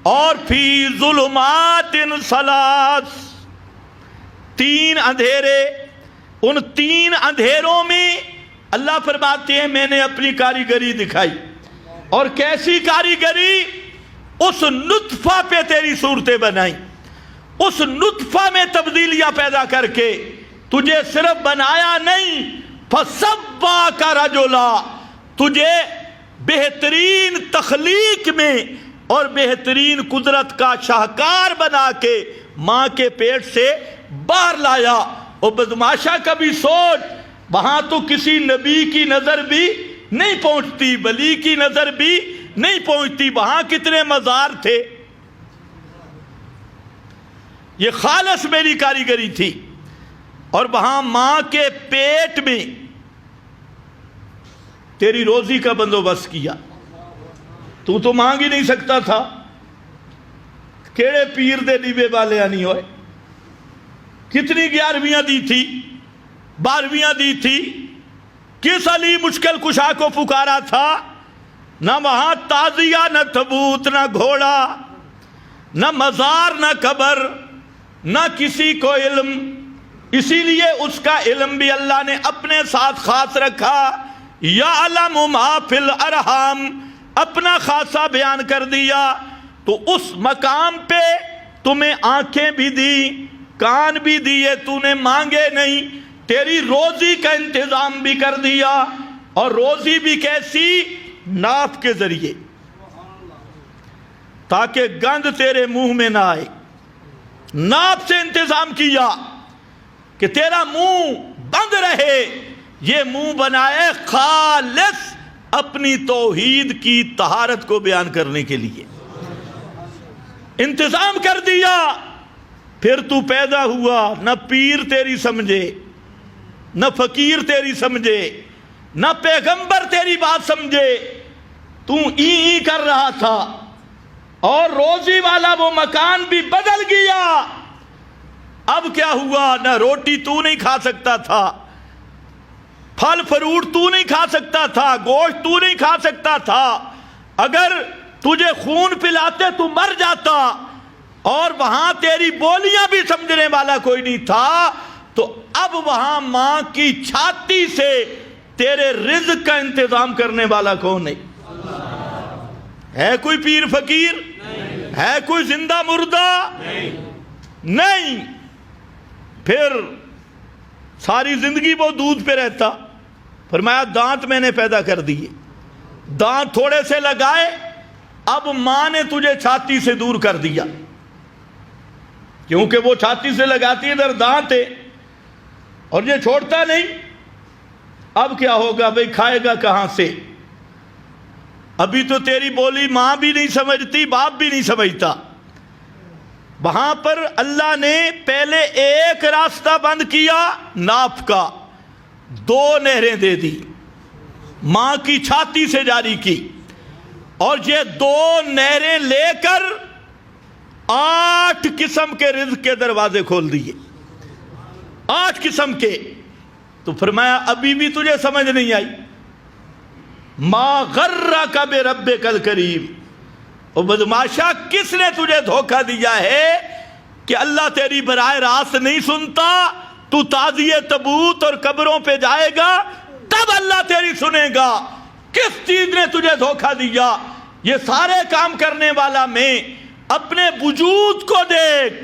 اور فی ظلمات ثلاث، تین اندھیرے، ان تین اندھیروں میں اللہ فرماتے ہیں میں نے اپنی کاریگری دکھائی۔ اور کیسی کاریگری؟ اس نطفہ پہ تیری صورتیں بنائی، اس نطفہ میں تبدیلیاں پیدا کر کے تجھے صرف بنایا نہیں، فَسَوَّاكَ رَجُلًا، تجھے بہترین تخلیق میں اور بہترین قدرت کا شاہکار بنا کے ماں کے پیٹ سے باہر لایا۔ اور بدماشا کبھی سوچ، وہاں تو کسی نبی کی نظر بھی نہیں پہنچتی، ولی کی نظر بھی نہیں پہنچتی، وہاں کتنے مزار تھے۔ یہ خالص میری کاریگری تھی، اور وہاں ماں کے پیٹ میں تیری روزی کا بندوبست کیا۔ تو مانگ ہی نہیں سکتا تھا، کیڑے پیر دے ڈیبے والے نہیں ہوئے، کتنی 11ویں دی تھی، 12ویں دی تھی، کس علی مشکل کشا کو پکارا تھا؟ نہ وہاں تازیہ، نہ تبوت، نہ گھوڑا، نہ مزار، نہ قبر، نہ کسی کو علم۔ اسی لیے اس کا علم بھی اللہ نے اپنے ساتھ خاص رکھا۔ یعلم ما فی الارحام، اپنا خاصہ بیان کر دیا۔ تو اس مقام پہ تمہیں آنکھیں بھی دی، کان بھی دیے، تو نے مانگے نہیں، تیری روزی کا انتظام بھی کر دیا۔ اور روزی بھی کیسی؟ ناف کے ذریعے، تاکہ گند تیرے منہ میں نہ آئے۔ ناف سے انتظام کیا کہ تیرا منہ بند رہے۔ یہ منہ بنائے خالص اپنی توحید کی طہارت کو بیان کرنے کے لیے، انتظام کر دیا۔ پھر تو پیدا ہوا، نہ پیر تیری سمجھے، نہ فقیر تیری سمجھے، نہ پیغمبر تیری بات سمجھے، تو ای کر رہا تھا۔ اور روزی والا وہ مکان بھی بدل گیا۔ اب کیا ہوا؟ نہ روٹی تو نہیں کھا سکتا تھا، پھل فروٹ تو نہیں کھا سکتا تھا، گوشت تو نہیں کھا سکتا تھا۔ اگر تجھے خون پلاتے تو مر جاتا، اور وہاں تیری بولیاں بھی سمجھنے والا کوئی نہیں تھا۔ تو اب وہاں ماں کی چھاتی سے تیرے رزق کا انتظام کرنے والا کون ہے؟ ہے کوئی پیر فقیر؟ ہے کوئی زندہ مردہ؟ نہیں۔ پھر ساری زندگی وہ دودھ پہ رہتا۔ فرمایا دانت میں نے پیدا کر دیے، دانت تھوڑے سے لگائے، اب ماں نے تجھے چھاتی سے دور کر دیا، کیونکہ وہ چھاتی سے لگاتی ادھر دانت ہے اور یہ چھوڑتا نہیں۔ اب کیا ہوگا بھئی؟ کھائے گا کہاں سے؟ ابھی تو تیری بولی ماں بھی نہیں سمجھتی، باپ بھی نہیں سمجھتا۔ وہاں پر اللہ نے پہلے ایک راستہ بند کیا ناف کا، 2 نہریں دے دی، ماں کی چھاتی سے جاری کی، اور یہ 2 نہریں لے کر 8 قسم کے رزق کے دروازے کھول دیے، 8 قسم کے۔ تو فرمایا ابھی بھی تجھے سمجھ نہیں آئی؟ ما غرک بربک الکریم، او بدماشا کس نے تجھے دھوکہ دیا ہے کہ اللہ تیری براہ راست نہیں سنتا؟ تو تعزیہ تبوت اور قبروں پہ جائے گا تب اللہ تیری سنے گا۔ کس چیز نے تجھے دھوکہ دیا؟ یہ سارے کام کرنے والا میں اپنے وجود کو دیکھ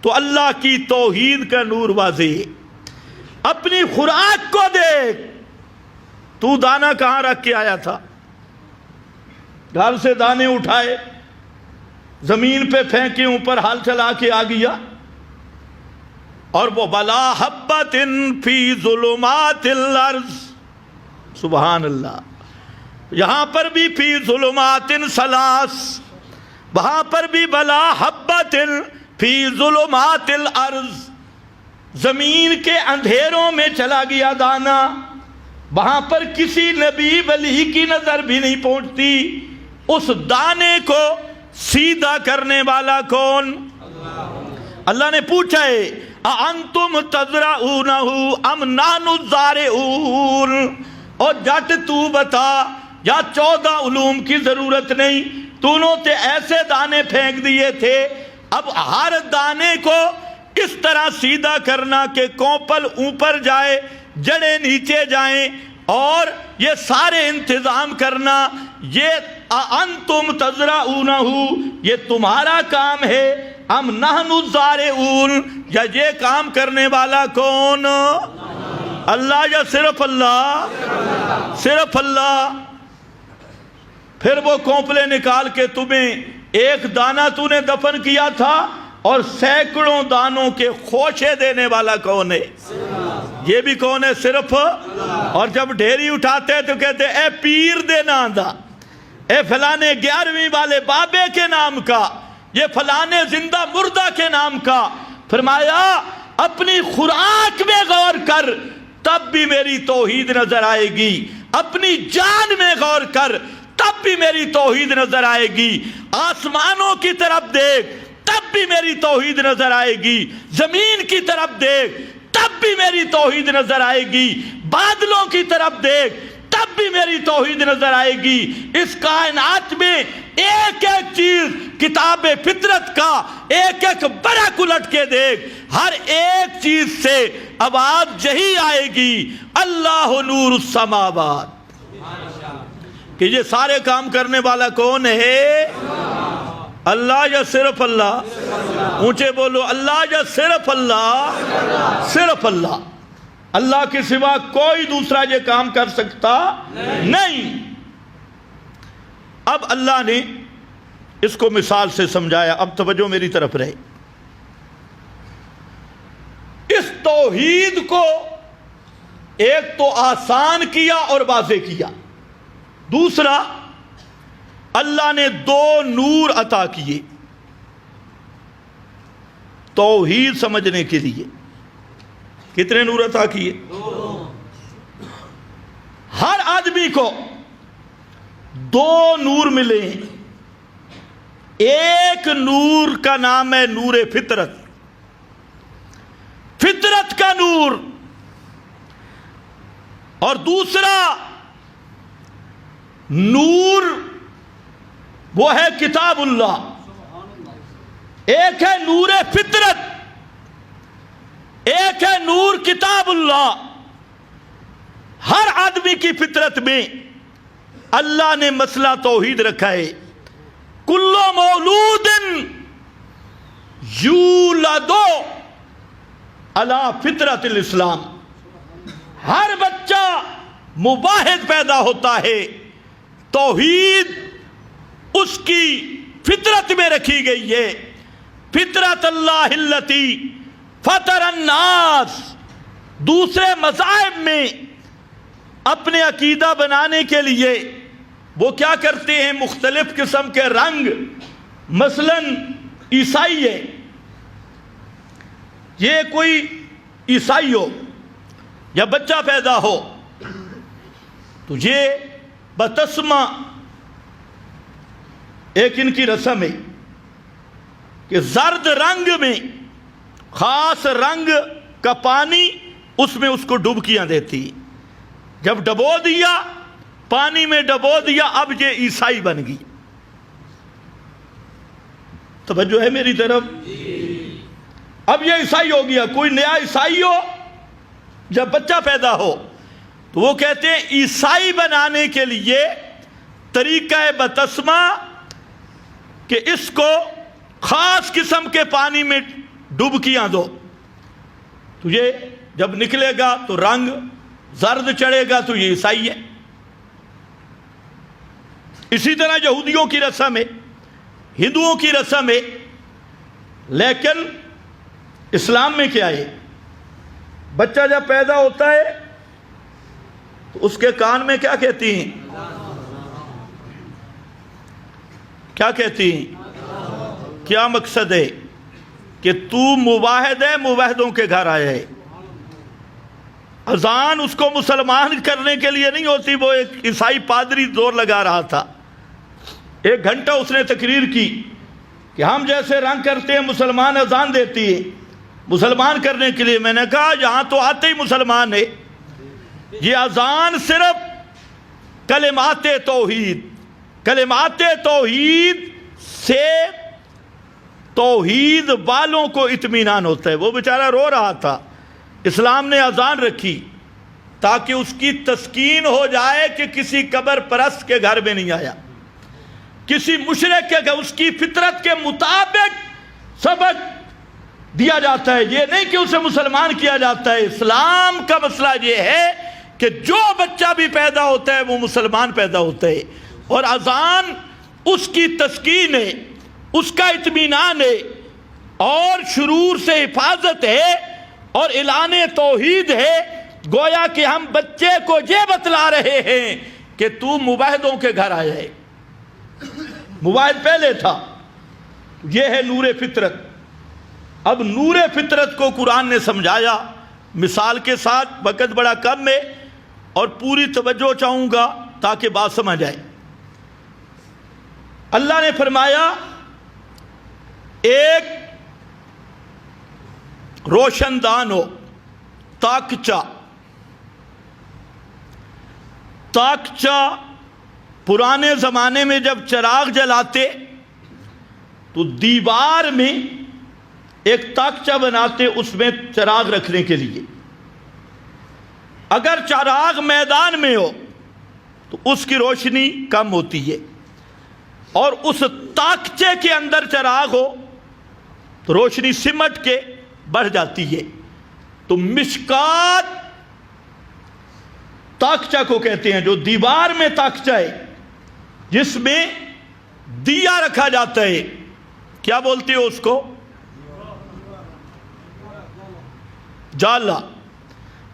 تو اللہ کی توحید کا نور واضح، اپنی خوراک کو دیکھ، تو دانہ کہاں رکھ کے آیا تھا؟ گھر سے دانے اٹھائے، زمین پہ پھینکے، اوپر ہل چلا کے آ گیا۔ اور وہ بلا حبۃ فی ظلمات الارض، سبحان اللہ، یہاں پر بھی فی ظلمات ثلاث، وہاں پر بھی بلا حبۃ فی ظلمات الارض، زمین کے اندھیروں میں چلا گیا دانا، وہاں پر کسی نبی ولی کی نظر بھی نہیں پہنچتی۔ اس دانے کو سیدھا کرنے والا کون؟ اللہ نے پوچھا ہے اَأَنْتُمْ تَزْرَعُونَهُ أَمْ نَحْنُ الزَّارِعُونَ، اور جٹ تو بتا، یا 14 علوم کی ضرورت نہیں، تو نے ایسے دانے پھینک دیے تھے۔ اب ہر دانے کو اس طرح سیدھا کرنا کہ کوپل اوپر جائے، جڑیں نیچے جائیں، اور یہ سارے انتظام کرنا، یہ انتم تزرعونہ، یہ تمہارا کام ہے۔ ام نحن الزارعون، یا یہ کام کرنے والا کون؟ اللہ یا صرف اللہ؟ صرف اللہ۔ پھر وہ کونپلے نکال کے تمہیں ایک دانہ تو نے دفن کیا تھا اور سینکڑوں دانوں کے خوشے دینے والا کون ہے؟ یہ بھی کون ہے؟ صرف اور جب ڈھیری اٹھاتے تو کہتے اے پیر دے ناندہ، اے فلانے 11ویں والے بابے کے نام کا، یہ فلانے زندہ مردہ کے نام کا۔ فرمایا اپنی خوراک میں غور کر تب بھی میری توحید نظر آئے گی، اپنی جان میں غور کر تب بھی میری توحید نظر آئے گی، آسمانوں کی طرف دیکھ تب بھی میری توحید نظر آئے گی، زمین کی طرف دیکھ تب بھی میری توحید نظر آئے گی، بادلوں کی طرف دیکھ تب بھی میری توحید نظر آئے گی۔ اس کائنات میں ایک ایک چیز کتاب فطرت کا ایک ایک برق الٹ کے دیکھ، ہر ایک چیز سے آواز یہی آئے گی، اللہ نور السماوات، کہ یہ سارے کام کرنے والا کون ہے؟ اللہ یا صرف اللہ؟ اونچے بولو، اللہ یا صرف اللہ؟ صرف اللہ، اللہ کے سوا کوئی دوسرا یہ کام کر سکتا نہیں۔ اب اللہ نے اس کو مثال سے سمجھایا، اب توجہ میری طرف رہے۔ اس توحید کو ایک تو آسان کیا اور واضح کیا، دوسرا اللہ نے 2 نور عطا کیے توحید سمجھنے کے لیے۔ کتنے نور عطا کیے؟ 2۔ ہر آدمی کو 2 نور ملے ہیں۔ ایک نور کا نام ہے نور فطرت، فطرت کا نور، اور دوسرا نور وہ ہے کتاب اللہ۔ ایک ہے نور فطرت، ایک ہے نور کتاب اللہ۔ ہر آدمی کی فطرت میں اللہ نے مسئلہ توحید رکھا ہے۔ کل مولود یولد علی فطرت الاسلام، ہر بچہ مباحث پیدا ہوتا ہے، توحید اس کی فطرت میں رکھی گئی ہے۔ فطرت اللہ التی فطر الناس۔ دوسرے مذاہب میں اپنے عقیدہ بنانے کے لیے وہ کیا کرتے ہیں؟ مختلف قسم کے رنگ، مثلا عیسائی ہے، یہ کوئی عیسائی ہو یا بچہ پیدا ہو تو یہ بتسمہ ایک ان کی رسم ہے کہ زرد رنگ میں خاص رنگ کا پانی اس میں اس کو ڈبکیاں دیتی، جب ڈبو دیا پانی میں ڈبو دیا اب یہ عیسائی بن گئی۔ توجہ ہے میری طرف؟ اب یہ عیسائی ہو گیا۔ کوئی نیا عیسائی ہو جب بچہ پیدا ہو تو وہ کہتے ہیں عیسائی بنانے کے لیے طریقہ بتسمہ کہ اس کو خاص قسم کے پانی میں ڈبکیاں دو، تو یہ جب نکلے گا تو رنگ زرد چڑھے گا تو یہ عیسائی ہے۔ اسی طرح یہودیوں کی رسم ہے، ہندوؤں کی رسم ہے، لیکن اسلام میں کیا ہے؟ بچہ جب پیدا ہوتا ہے تو اس کے کان میں کیا کہتی ہیں؟ کیا کہتی ہیں؟ کیا مقصد ہے؟ کہ تو مواحد ہے، موحدوں کے گھر آیا ہے۔ اذان اس کو مسلمان کرنے کے لیے نہیں ہوتی، وہ ایک عیسائی پادری زور لگا رہا تھا، 1 گھنٹہ اس نے تقریر کی کہ ہم جیسے رنگ کرتے ہیں مسلمان اذان دیتی ہے مسلمان کرنے کے لیے۔ میں نے کہا یہاں تو آتے ہی مسلمان ہے، یہ اذان صرف کلمات توحید، کلمات توحید سے توحید والوں کو اطمینان ہوتا ہے۔ وہ بیچارہ رو رہا تھا، اسلام نے اذان رکھی تاکہ اس کی تسکین ہو جائے کہ کسی قبر پرست کے گھر میں نہیں آیا، کسی مشرک کے گھر، اس کی فطرت کے مطابق سبق دیا جاتا ہے، یہ نہیں کہ اسے مسلمان کیا جاتا ہے۔ اسلام کا مسئلہ یہ ہے کہ جو بچہ بھی پیدا ہوتا ہے وہ مسلمان پیدا ہوتا ہے۔ اور اذان اس کی تسکین ہے، اس کا اطمینان ہے، اور شرور سے حفاظت ہے، اور اعلان توحید ہے۔ گویا کہ ہم بچے کو یہ بتلا رہے ہیں کہ تو مباحدوں کے گھر آیا ہے۔ مباحد پہلے تھا، یہ ہے نور فطرت۔ اب نور فطرت کو قرآن نے سمجھایا مثال کے ساتھ، وقت بڑا کم ہے اور پوری توجہ چاہوں گا تاکہ بات سمجھ آئے۔ اللہ نے فرمایا ایک روشن دان ہو، تاکچہ۔ تاکچہ پرانے زمانے میں جب چراغ جلاتے تو دیوار میں ایک تاکچہ بناتے، اس میں چراغ رکھنے کے لیے۔ اگر چراغ میدان میں ہو تو اس کی روشنی کم ہوتی ہے، اور اس تاکچے کے اندر چراغ ہو تو روشنی سمٹ کے بڑھ جاتی ہے۔ تو مشکات تاکچہ کو کہتے ہیں، جو دیوار میں تاکچہ ہے جس میں دیا رکھا جاتا ہے، کیا بولتے ہو اس کو؟ جالا۔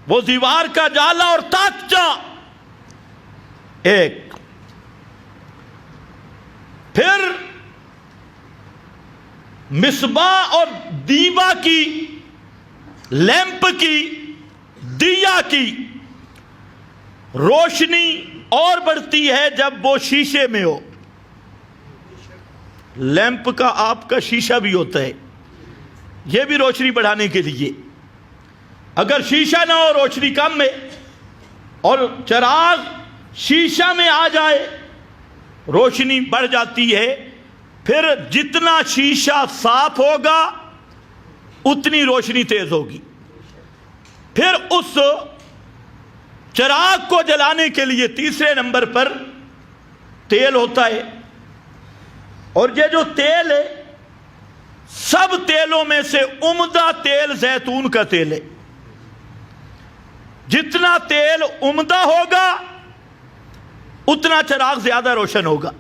وہ دیوار کا جالا اور تاکچہ ایک۔ پھر مصباح اور دیبا کی، لیمپ کی، دیا کی روشنی اور بڑھتی ہے جب وہ شیشے میں ہو۔ لیمپ کا آپ کا شیشہ بھی ہوتا ہے، یہ بھی روشنی بڑھانے کے لیے۔ اگر شیشہ نہ ہو، روشنی کم ہے، اور چراغ شیشہ میں آ جائے روشنی بڑھ جاتی ہے۔ پھر جتنا شیشہ صاف ہوگا اتنی روشنی تیز ہوگی۔ پھر اس چراغ کو جلانے کے لیے تیسرے نمبر پر تیل ہوتا ہے، اور یہ جو تیل ہے سب تیلوں میں سے عمدہ تیل زیتون کا تیل ہے۔ جتنا تیل عمدہ ہوگا اتنا چراغ زیادہ روشن ہوگا۔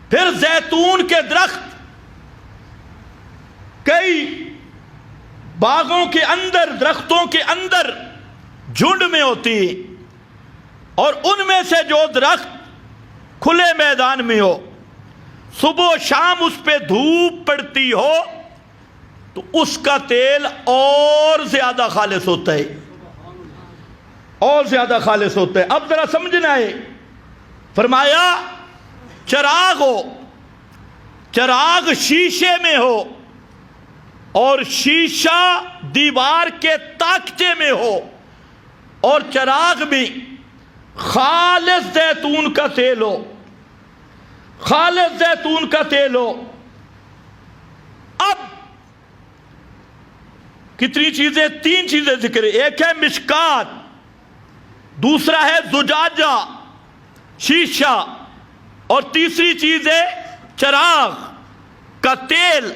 پھر زیتون کے درخت کئی باغوں کے اندر، درختوں کے اندر جھنڈ میں ہوتی ہے، اور ان میں سے جو درخت کھلے میدان میں ہو، صبح و شام اس پہ دھوپ پڑتی ہو تو اس کا تیل اور زیادہ خالص ہوتا ہے، اور زیادہ خالص ہوتا ہے۔ اب ذرا سمجھنا ہے، فرمایا چراغ ہو، چراغ شیشے میں ہو، اور شیشہ دیوار کے تاکچے میں ہو، اور چراغ میں خالص زیتون کا تیل ہو، خالص زیتون کا تیل ہو۔ اب کتنی چیزیں؟ تین چیزیں ذکر ہے۔ ایک ہے مشکات، دوسرا ہے زجاجہ شیشہ، اور تیسری چیز ہے چراغ کا تیل۔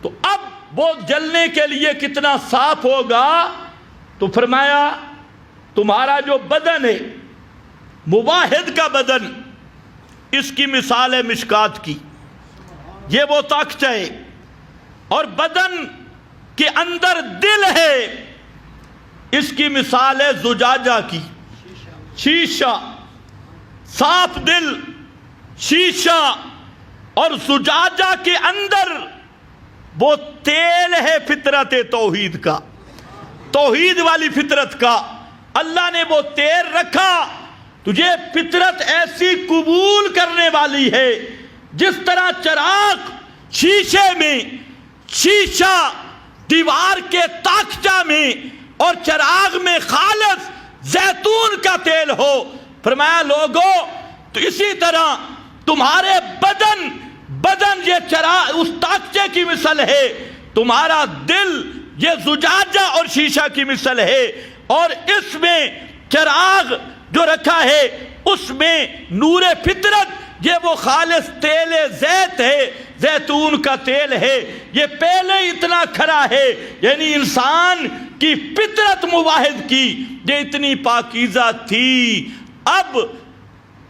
تو اب وہ جلنے کے لیے کتنا صاف ہوگا؟ تو فرمایا تمہارا جو بدن ہے، مواحد کا بدن، اس کی مثال ہے مشکات کی، یہ وہ تاکچہ ہے، اور بدن کے اندر دل ہے، اس کی مثال ہے زجاجہ کی، شیشہ۔ صاف دل، شیشہ، اور زجاجہ کے اندر وہ تیل ہے فطرت توحید کا، توحید والی فطرت کا۔ اللہ نے وہ تیل رکھا تو یہ فطرت ایسی قبول کرنے والی ہے، جس طرح چراغ شیشے میں، شیشہ دیوار کے تاکچہ میں، اور چراغ میں خالص زیتون کا تیل ہو۔ فرمایا لوگو تو اسی طرح تمہارے بدن یہ چراغ اس تاکچے کی مثل ہے، تمہارا دل یہ زجاجہ اور شیشہ کی مثل ہے، اور اس میں چراغ جو رکھا ہے اس میں نور فطرت، یہ وہ خالص تیل زیت ہے، زیتون کا تیل ہے۔ یہ پہلے اتنا کھرا ہے، یعنی انسان کی فطرت مواحد کی یہ اتنی پاکیزہ تھی، اب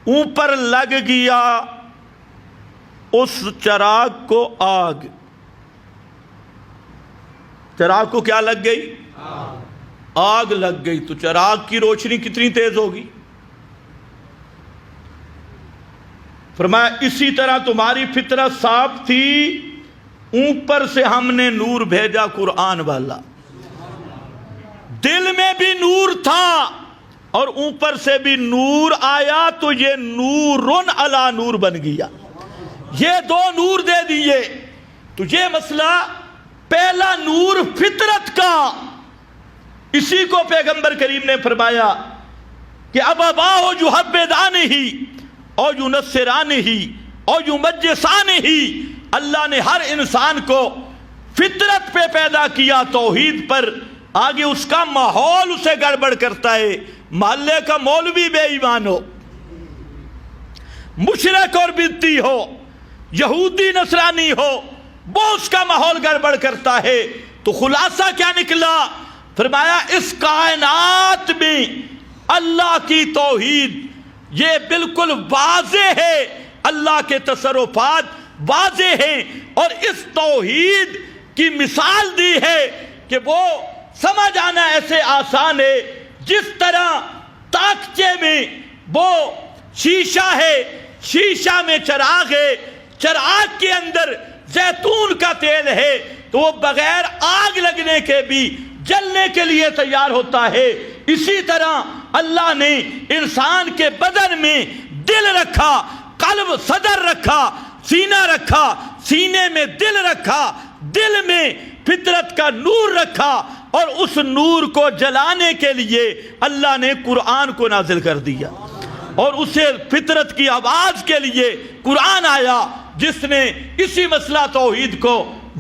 اوپر لگ گیا اس چراغ کو آگ. چراغ کو کیا لگ گئی؟ آگ لگ گئی. تو چراغ کی روشنی کتنی تیز ہوگی؟ فرمایا اسی طرح تمہاری فطرت صاف تھی، اوپر سے ہم نے نور بھیجا قرآن والا. دل میں بھی نور تھا اور اوپر سے بھی نور آیا، تو یہ نورن علی نور بن گیا. یہ دو نور دے دیے. تو یہ مسئلہ پہلا نور فطرت کا، اسی کو پیغمبر کریم نے فرمایا کہ اب اباہ یحبدانہ اور ینصرانہ اور یمجسانہ. اللہ نے ہر انسان کو فطرت پہ پیدا کیا، توحید پر. آگے اس کا ماحول اسے گڑبڑ کرتا ہے. محلے کا مولوی بے ایمان ہو، مشرک اور بدعتی ہو، یہودی نصرانی ہو، وہ اس کا ماحول گڑبڑ کرتا ہے. تو خلاصہ کیا نکلا؟ فرمایا اس کائنات میں اللہ کی توحید یہ بالکل واضح ہے، اللہ کے تصرفات واضح ہیں. اور اس توحید کی مثال دی ہے کہ وہ سمجھ آنا ایسے آسان ہے جس طرح طاقچے میں وہ شیشہ ہے، شیشہ میں چراغ ہے، چراغ کے اندر زیتون کا تیل ہے، تو وہ بغیر آگ لگنے کے بھی جلنے کے لیے تیار ہوتا ہے. اسی طرح اللہ نے انسان کے بدن میں دل رکھا، قلب صدر رکھا، سینہ رکھا، سینے میں دل رکھا، دل میں فطرت کا نور رکھا، اور اس نور کو جلانے کے لیے اللہ نے قرآن کو نازل کر دیا. اور اسے فطرت کی آواز کے لیے قرآن آیا جس نے اسی مسئلہ توحید کو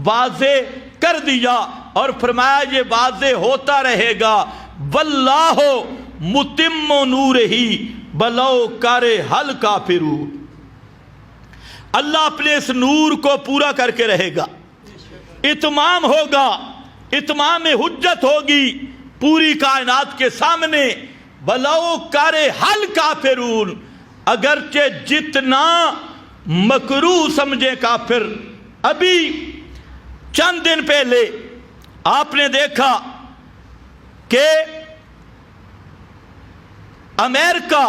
واضح کر دیا. اور فرمایا یہ واضح ہوتا رہے گا. واللہ متم نورہ ولو کرہ الکافرون. اللہ اپنے اس نور کو پورا کر کے رہے گا، اتمام ہوگا، اتمام حجت ہوگی پوری کائنات کے سامنے. ولو کرہ الکافرون، اگرچہ جتنا مکروہ سمجھے کافر. ابھی چند دن پہلے آپ نے دیکھا کہ امریکہ،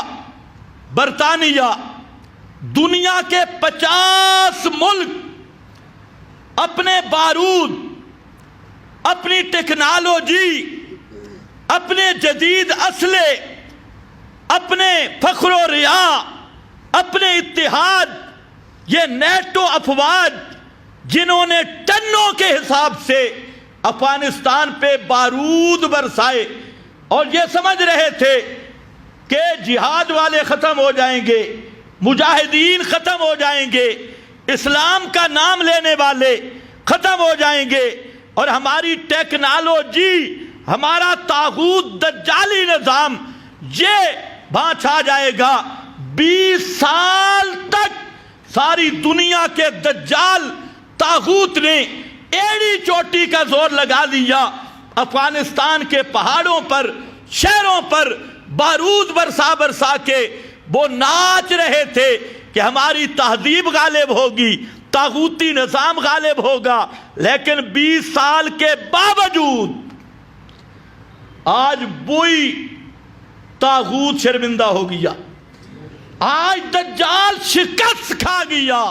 برطانیہ، دنیا کے 50 ملک اپنے بارود، اپنی ٹیکنالوجی، اپنے جدید اسلحے، اپنے فخر و ریا، اپنے اتحاد، یہ نیٹو افواج جنہوں نے ٹنوں کے حساب سے افغانستان پہ بارود برسائے، اور یہ سمجھ رہے تھے کہ جہاد والے ختم ہو جائیں گے، مجاہدین ختم ہو جائیں گے، اسلام کا نام لینے والے ختم ہو جائیں گے، اور ہماری ٹیکنالوجی، ہمارا طاغوت دجالی نظام یہ وہاں چھا جائے گا. 20 سال تک ساری دنیا کے دجال طاغوت نے ایڑی چوٹی کا زور لگا دیا. افغانستان کے پہاڑوں پر، شہروں پر بارود برسا برسا کے وہ ناچ رہے تھے کہ ہماری تہذیب غالب ہوگی، طاغوتی نظام غالب ہوگا. لیکن 20 سال کے باوجود آج وہی طاغوت شرمندہ ہو گیا، آج دجال شکست کھا گیا،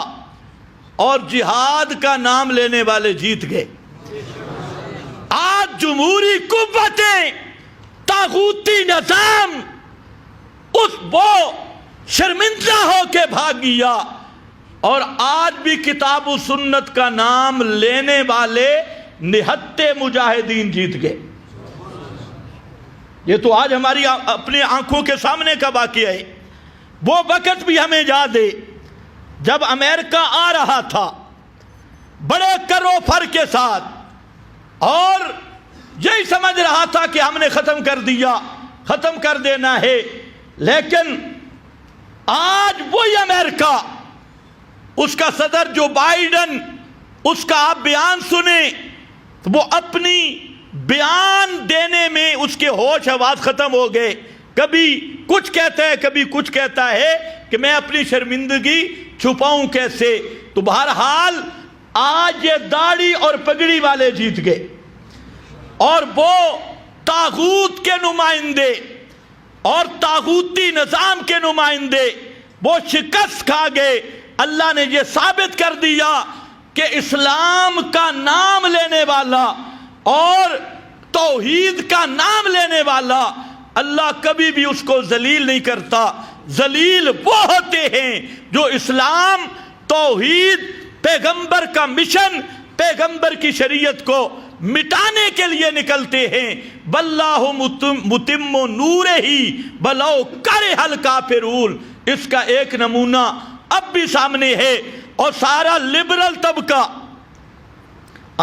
اور جہاد کا نام لینے والے جیت گئے. آج جمہوری قوتیں، طاغوتی نظام وہ شرمندہ ہو کے بھاگ گیا، اور آج بھی کتاب و سنت کا نام لینے والے نہتے مجاہدین جیت گئے. یہ تو آج ہماری اپنی آنکھوں کے سامنے کا واقعہ ہے. وہ وقت بھی ہمیں یاد ہے جب امریکہ آ رہا تھا بڑے کر و فر کے ساتھ، اور یہی سمجھ رہا تھا کہ ہم نے ختم کر دیا، ختم کر دینا ہے. لیکن آج وہی امریکہ، اس کا صدر جو بائیڈن، اس کا آپ بیان سنیں، وہ اپنی بیان دینے میں اس کے ہوش حواس ختم ہو گئے. کبھی کچھ کہتا ہے کبھی کچھ کہتا ہے کہ میں اپنی شرمندگی چھپاؤں کیسے. تو بہرحال آج یہ داڑھی اور پگڑی والے جیت گئے اور وہ طاغوت کے نمائندے اور طاغوتی نظام کے نمائندے وہ شکست کھا گئے. اللہ نے یہ ثابت کر دیا کہ اسلام کا نام لینے والا اور توحید کا نام لینے والا اللہ کبھی بھی اس کو ذلیل نہیں کرتا. ذلیل وہ ہوتے ہیں جو اسلام، توحید، پیغمبر کا مشن، پیغمبر کی شریعت کو مٹانے کے لیے نکلتے ہیں. واللہ متم نورہ ولو کرہ الکافرون. اس کا ایک نمونہ اب بھی سامنے ہے. اور سارا لبرل طبقہ،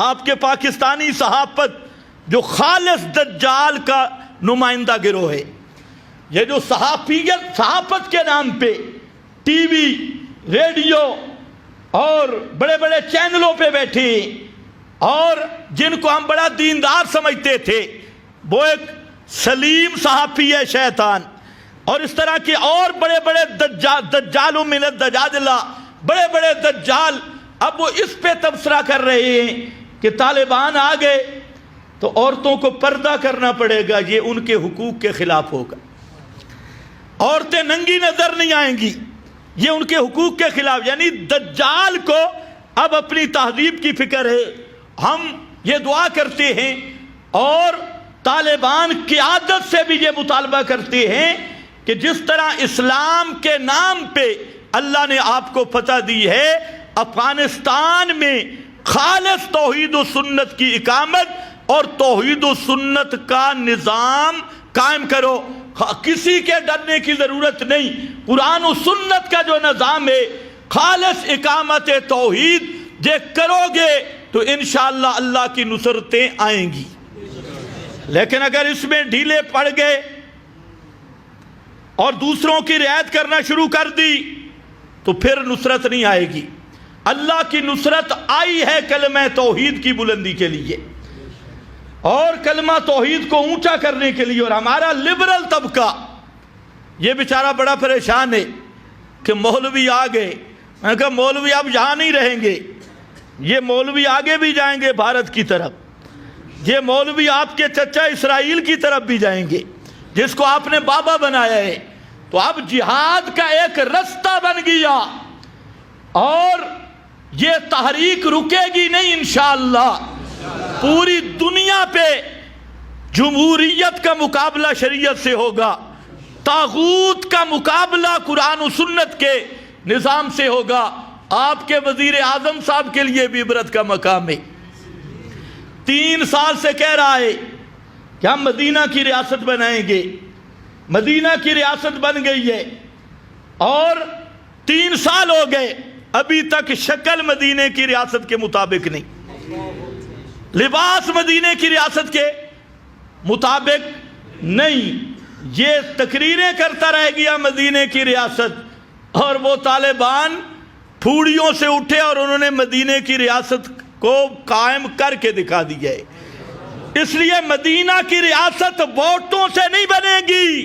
آپ کے پاکستانی صحافت جو خالص دجال کا نمائندہ گروہ ہے، یہ جو صحافت کے نام پہ ٹی وی، ریڈیو اور بڑے بڑے چینلوں پہ بیٹھے اور جن کو ہم بڑا دیندار سمجھتے تھے، وہ ایک سلیم صحافی ہے شیطان. اور اس طرح کے اور بڑے بڑے دجالوں من الدجاجلہ، بڑے بڑے دجال اب وہ اس پہ تبصرہ کر رہے ہیں کہ طالبان آ گئے تو عورتوں کو پردہ کرنا پڑے گا، یہ ان کے حقوق کے خلاف ہوگا. عورتیں ننگی نظر نہیں آئیں گی، یہ ان کے حقوق کے خلاف. یعنی دجال کو اب اپنی تہذیب کی فکر ہے. ہم یہ دعا کرتے ہیں اور طالبان قیادت سے بھی یہ مطالبہ کرتے ہیں کہ جس طرح اسلام کے نام پہ اللہ نے آپ کو فتح دی ہے، افغانستان میں خالص توحید و سنت کی اقامت اور توحید و سنت کا نظام قائم کرو. کسی کے ڈرنے کی ضرورت نہیں. قرآن و سنت کا جو نظام ہے، خالص اقامت توحید یہ کرو گے تو انشاءاللہ اللہ کی نصرتیں آئیں گی. لیکن اگر اس میں ڈھیلے پڑ گئے اور دوسروں کی رعایت کرنا شروع کر دی تو پھر نصرت نہیں آئے گی. اللہ کی نصرت آئی ہے کلمہ توحید کی بلندی کے لیے اور کلمہ توحید کو اونچا کرنے کے لیے. اور ہمارا لبرل طبقہ یہ بیچارہ بڑا پریشان ہے کہ مولوی آ گئے. میں نے کہا مولوی اب یہاں نہیں رہیں گے، یہ مولوی آگے بھی جائیں گے بھارت کی طرف. یہ مولوی آپ کے چچا اسرائیل کی طرف بھی جائیں گے جس کو آپ نے بابا بنایا ہے. تو اب جہاد کا ایک رستہ بن گیا اور یہ تحریک رکے گی نہیں انشاءاللہ. پوری دنیا پہ جمہوریت کا مقابلہ شریعت سے ہوگا، طاغوت کا مقابلہ قرآن و سنت کے نظام سے ہوگا. آپ کے وزیر اعظم صاحب کے لیے بھی عبرت کا مقام ہے. 3 سال سے کہہ رہا ہے کہ ہم مدینہ کی ریاست بنائیں گے. مدینہ کی ریاست بن گئی ہے اور 3 سال ہو گئے، ابھی تک شکل مدینہ کی ریاست کے مطابق نہیں، لباس مدینہ کی ریاست کے مطابق نہیں. یہ تقریریں کرتا رہ گیا مدینہ کی ریاست اور وہ طالبان پھوڑیوں سے اٹھے اور انہوں نے مدینہ کی ریاست کو قائم کر کے دکھا دیا ہے. اس لیے مدینہ کی ریاست ووٹوں سے نہیں بنے گی.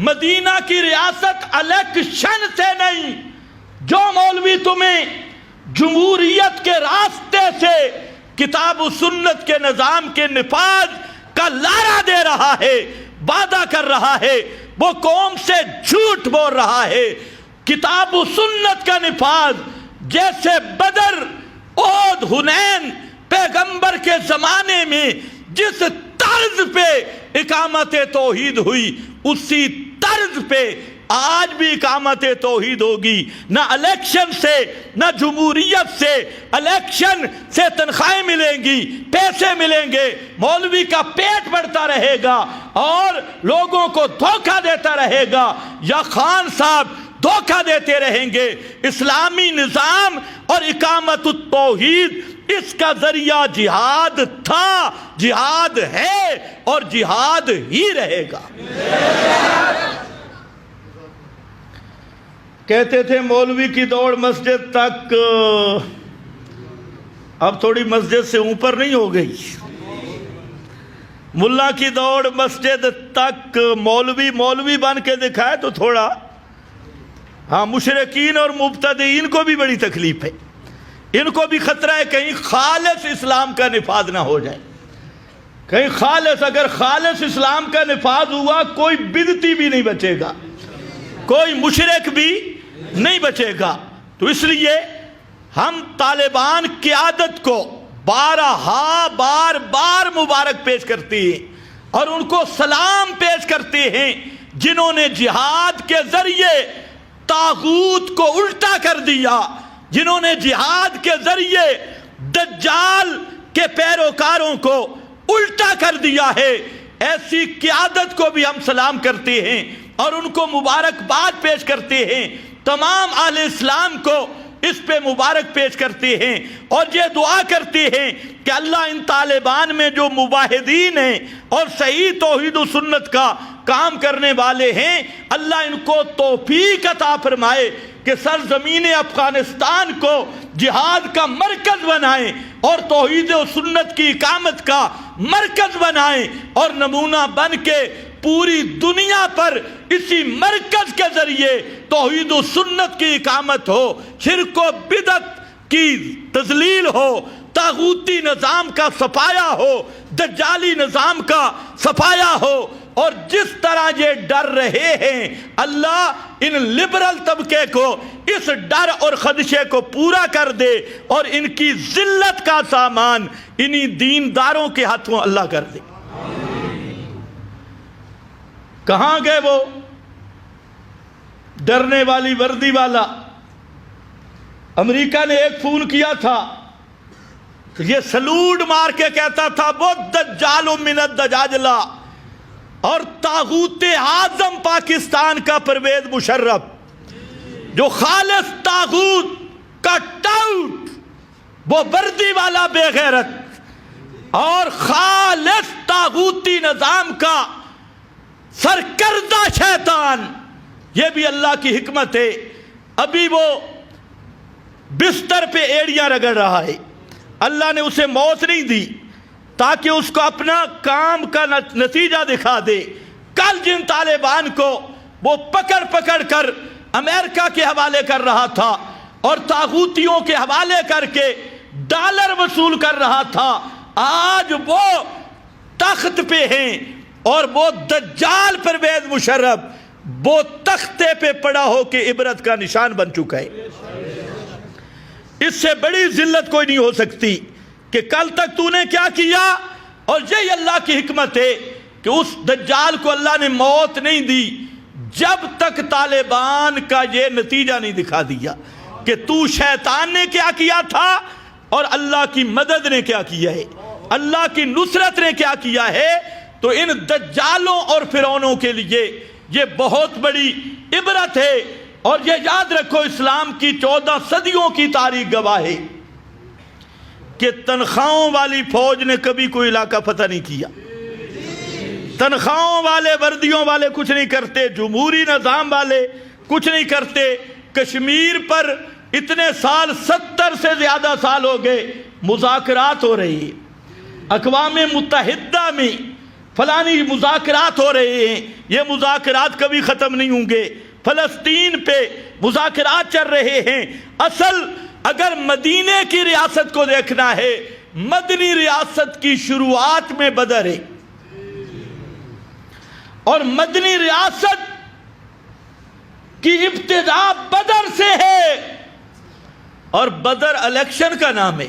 مدینہ کی ریاست الیکشن سے نہیں. جو مولوی تمہیں جمہوریت کے راستے سے کتاب و سنت کے نظام کے نفاذ کا لارا دے رہا ہے، وعدہ کر رہا ہے، وہ قوم سے جھوٹ بول رہا ہے. کتاب و سنت کا نفاذ جیسے بدر، احد، حنین پیغمبر کے زمانے میں جس طرز پہ اقامت توحید ہوئی اسی طرز پہ آج بھی اقامت توحید ہوگی. نہ الیکشن سے نہ جمہوریت سے. الیکشن سے تنخواہیں ملیں گی، پیسے ملیں گے، مولوی کا پیٹ بڑھتا رہے گا اور لوگوں کو دھوکہ دیتا رہے گا، یا خان صاحب دھوکہ دیتے رہیں گے. اسلامی نظام اور اقامت التوحید اس کا ذریعہ جہاد تھا، جہاد ہے اور جہاد ہی رہے گا. کہتے تھے مولوی کی دوڑ مسجد تک، اب تھوڑی مسجد سے اوپر نہیں ہو گئی. ملا کی دوڑ مسجد تک، مولوی بن کے دکھائے تو تھوڑا، ہاں مشرکین اور مبتدئین کو بھی بڑی تکلیف ہے، ان کو بھی خطرہ ہے کہیں خالص اسلام کا نفاذ نہ ہو جائے، کہیں اگر خالص اسلام کا نفاذ ہوا کوئی بدعتی بھی نہیں بچے گا، کوئی مشرک بھی نہیں بچے گا۔ تو اس لیے ہم طالبان قیادت کو بار بار مبارک پیش کرتے ہیں اور ان کو سلام پیش کرتے ہیں جنہوں نے جہاد کے ذریعے طاغوت کو الٹا کر دیا، جنہوں نے جہاد کے ذریعے دجال کے پیروکاروں کو الٹا کر دیا ہے۔ ایسی قیادت کو بھی ہم سلام کرتے ہیں اور ان کو مبارکباد پیش کرتے ہیں، تمام اہل اسلام کو اس پہ مبارک پیش کرتے ہیں اور یہ دعا کرتے ہیں کہ اللہ ان طالبان میں جو مباہدین ہیں اور صحیح توحید و سنت کا کام کرنے والے ہیں، اللہ ان کو توفیق عطا فرمائے کہ سرزمین افغانستان کو جہاد کا مرکز بنائیں اور توحید و سنت کی اقامت کا مرکز بنائیں اور نمونہ بن کے پوری دنیا پر اسی مرکز کے ذریعے توحید و سنت کی اقامت ہو، شرک و بدعت کی تذلیل ہو، طاغوتی نظام کا صفایا ہو، دجالی نظام کا صفایا ہو۔ اور جس طرح یہ ڈر رہے ہیں، اللہ ان لبرل طبقے کو اس ڈر اور خدشے کو پورا کر دے اور ان کی ذلت کا سامان انہی دینداروں کے ہاتھوں اللہ کر دے۔ کہاں گئے وہ ڈرنے والی وردی والا؟ امریکہ نے ایک فون کیا تھا، یہ سلوٹ مار کے کہتا تھا وہ دجال من الدجاجلہ، اور طاغوت اعظم پاکستان کا پرویز مشرف جو خالص طاغوت کا ٹاؤٹ، وہ وردی والا بے غیرت اور خالص طاغوتی نظام کا سرکردہ شیطان، یہ بھی اللہ کی حکمت ہے، ابھی وہ بستر پہ ایڑیاں رگڑ رہا ہے، اللہ نے اسے موت نہیں دی تاکہ اس کو اپنا کام کا نتیجہ دکھا دے۔ کل جن طالبان کو وہ پکڑ کر امریکہ کے حوالے کر رہا تھا اور طاغوتیوں کے حوالے کر کے ڈالر وصول کر رہا تھا، آج وہ تخت پہ ہیں اور وہ دجال پرویز مشرف وہ تختے پہ پڑا ہو کے عبرت کا نشان بن چکا ہے۔ اس سے بڑی ذلت کوئی نہیں ہو سکتی کہ کل تک تو نے کیا کیا، اور یہی اللہ کی حکمت ہے کہ اس دجال کو اللہ نے موت نہیں دی جب تک طالبان کا یہ نتیجہ نہیں دکھا دیا کہ تو شیطان نے کیا کیا تھا اور اللہ کی مدد نے کیا کیا ہے، اللہ کی نصرت نے کیا کیا ہے۔ تو ان دجالوں اور فرعونوں کے لیے یہ بہت بڑی عبرت ہے، اور یہ یاد رکھو اسلام کی 14 صدیوں کی تاریخ گواہ ہے کہ تنخواہوں والی فوج نے کبھی کوئی علاقہ فتح نہیں کیا، تنخواہوں والے وردیوں والے کچھ نہیں کرتے، جمہوری نظام والے کچھ نہیں کرتے۔ کشمیر پر اتنے سال 70 سے زیادہ سال ہو گئے مذاکرات ہو رہی ہیں، اقوام متحدہ میں فلانی مذاکرات ہو رہے ہیں، یہ مذاکرات کبھی ختم نہیں ہوں گے۔ فلسطین پہ مذاکرات چل رہے ہیں۔ اصل اگر مدینے کی ریاست کو دیکھنا ہے، مدنی ریاست کی شروعات میں بدر ہے، اور مدنی ریاست کی ابتدا بدر سے ہے، اور بدر الیکشن کا نام ہے،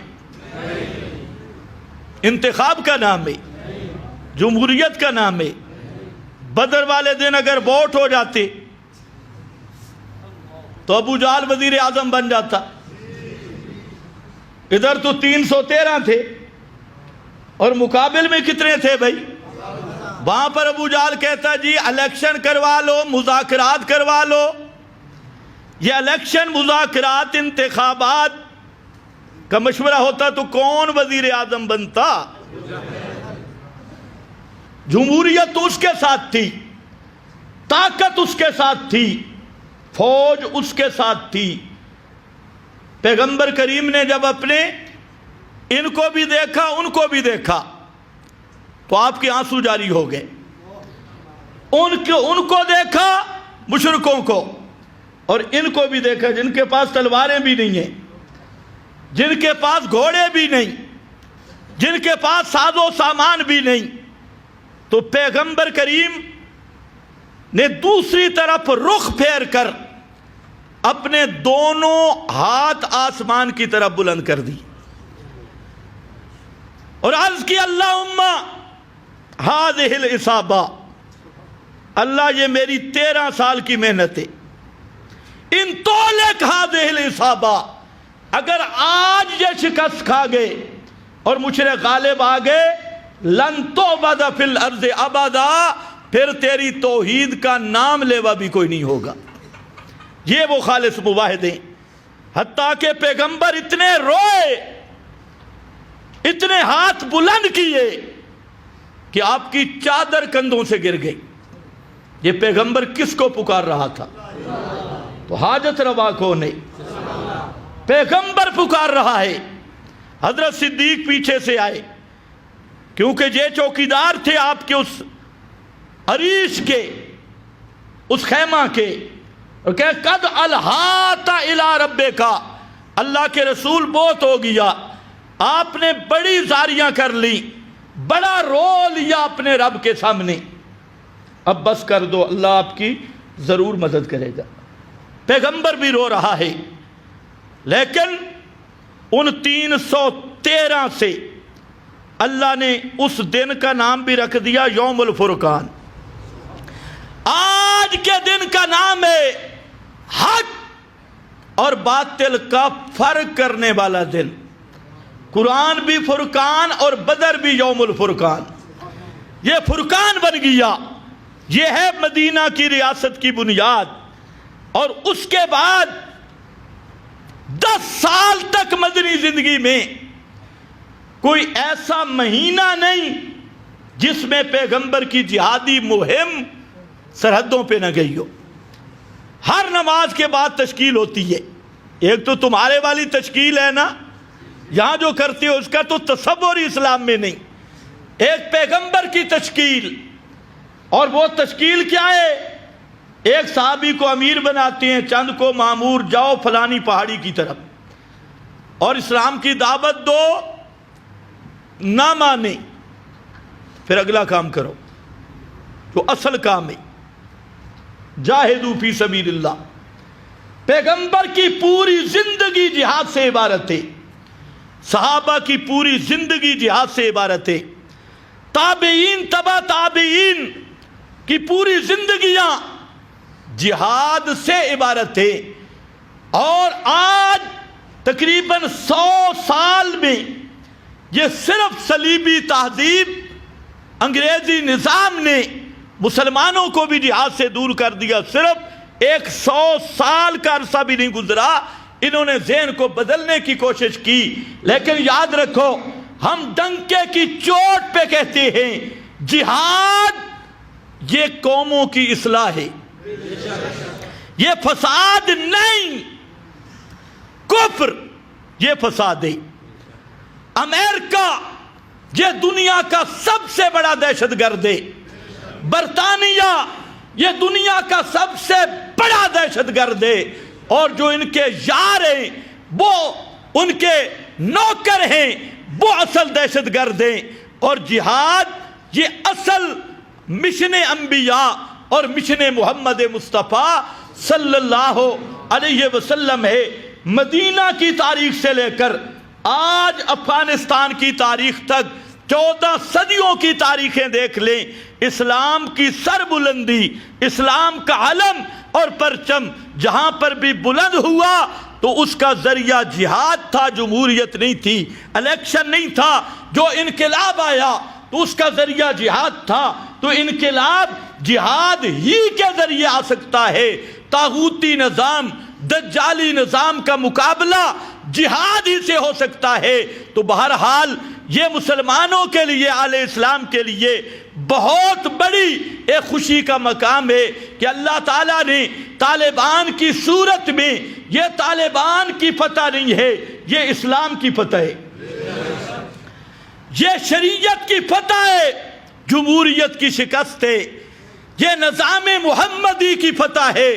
انتخاب کا نام ہے، جمہوریت کا نام ہے۔ بدر والے دن اگر ووٹ ہو جاتے تو ابو جہل وزیر اعظم بن جاتا، ادھر تو 313 تھے اور مقابل میں کتنے تھے بھائی؟ وہاں پر ابو جہل کہتا جی الیکشن کروا لو، مذاکرات کروا لو۔ یہ الیکشن، مذاکرات، انتخابات کا مشورہ ہوتا تو کون وزیر اعظم بنتا؟ جمہوریت تو اس کے ساتھ تھی، طاقت اس کے ساتھ تھی، فوج اس کے ساتھ تھی۔ پیغمبر کریم نے جب اپنے ان کو بھی دیکھا ان کو بھی دیکھا تو آپ کے آنسو جاری ہو گئے۔ ان کو دیکھا مشرکوں کو، اور ان کو بھی دیکھا جن کے پاس تلواریں بھی نہیں ہیں، جن کے پاس گھوڑے بھی نہیں، جن کے پاس ساز و سامان بھی نہیں۔ تو پیغمبر کریم نے دوسری طرف رخ پھیر کر اپنے دونوں ہاتھ آسمان کی طرف بلند کر دی اور عرض کی اللہم ہذہ الإصابہ، اللہ یہ میری 13 سال کی محنت ہے، ان تولک ہذہ الإصابہ، اگر آج یہ شکست کھا گئے اور مشرک غالب آ گئے، لن تعبد فی الارض ابدا، پھر تیری توحید کا نام لیوا بھی کوئی نہیں ہوگا۔ یہ وہ خالص مواحد ہیں۔ حتیٰ کہ پیغمبر اتنے روئے، اتنے ہاتھ بلند کیے کہ آپ کی چادر کندھوں سے گر گئی۔ یہ پیغمبر کس کو پکار رہا تھا؟ تو حاجت روا کون ہے؟ پیغمبر پکار رہا ہے۔ حضرت صدیق پیچھے سے آئے، کیونکہ یہ چوکیدار تھے آپ کے اس عریش کے، اس خیمہ کے، اور کہ قد الہات الی ربک، اللہ کے رسول بہت ہو گیا، آپ نے بڑی زاریاں کر لی، بڑا رو لیا اپنے رب کے سامنے، اب بس کر دو، اللہ آپ کی ضرور مدد کرے گا۔ پیغمبر بھی رو رہا ہے، لیکن ان 313 سے اللہ نے اس دن کا نام بھی رکھ دیا یوم الفرقان۔ آج کے دن کا نام ہے حق اور باطل کا فرق کرنے والا دن۔ قرآن بھی فرقان اور بدر بھی یوم الفرقان، یہ فرقان بن گیا۔ یہ ہے مدینہ کی ریاست کی بنیاد، اور اس کے بعد 10 سال تک مدنی زندگی میں کوئی ایسا مہینہ نہیں جس میں پیغمبر کی جہادی مہم سرحدوں پہ نہ گئی ہو۔ ہر نماز کے بعد تشکیل ہوتی ہے، ایک تو تمہارے والی تشکیل ہے نا، یہاں جو کرتے ہو اس کا تو تصور اسلام میں نہیں، ایک پیغمبر کی تشکیل۔ اور وہ تشکیل کیا ہے؟ ایک صحابی کو امیر بناتے ہیں، چند کو مامور، جاؤ فلانی پہاڑی کی طرف اور اسلام کی دعوت دو، نہ مانے پھر اگلا کام کرو جو اصل کام ہے، جاہدوا فی سبیل اللہ۔ پیغمبر کی پوری زندگی جہاد سے عبارت ہے، صحابہ کی پوری زندگی جہاد سے عبارت ہے، تابعین تبع تابعین کی پوری زندگیاں جہاد سے عبارت ہے۔ اور آج تقریباً 100 سال میں یہ صرف صلیبی تہذیب، انگریزی نظام نے مسلمانوں کو بھی جہاد سے دور کر دیا۔ صرف 100 سال کا عرصہ بھی نہیں گزرا، انہوں نے ذہن کو بدلنے کی کوشش کی۔ لیکن یاد رکھو، ہم ڈنکے کی چوٹ پہ کہتے ہیں جہاد یہ قوموں کی اصلاح ہے، یہ فساد نہیں، کفر یہ فساد ہے۔ امریکہ یہ دنیا کا سب سے بڑا دہشت گرد ہے، برطانیہ یہ دنیا کا سب سے بڑا دہشت گرد ہے، اور جو ان کے یار ہیں وہ ان کے نوکر ہیں، وہ اصل دہشت گرد ہیں۔ اور جہاد یہ اصل مشن انبیاء اور مشن محمد مصطفیٰ صلی اللہ علیہ وسلم ہے۔ مدینہ کی تاریخ سے لے کر آج افغانستان کی تاریخ تک 14 صدیوں کی تاریخیں دیکھ لیں، اسلام کی سر بلندی، اسلام کا علم اور پرچم جہاں پر بھی بلند ہوا تو اس کا ذریعہ جہاد تھا، جمہوریت نہیں تھی، الیکشن نہیں تھا۔ جو انقلاب آیا تو اس کا ذریعہ جہاد تھا، تو انقلاب جہاد ہی کے ذریعے آ سکتا ہے۔ طاغوتی نظام، دجالی نظام کا مقابلہ جہاد ہی سے ہو سکتا ہے۔ تو بہرحال یہ مسلمانوں کے لیے، اہل اسلام کے لیے بہت بڑی ایک خوشی کا مقام ہے کہ اللہ تعالیٰ نے طالبان کی صورت میں، یہ طالبان کی فتح نہیں ہے، یہ اسلام کی فتح ہے، یہ شریعت کی فتح ہے، جمہوریت کی شکست ہے، یہ نظام محمدی کی فتح ہے،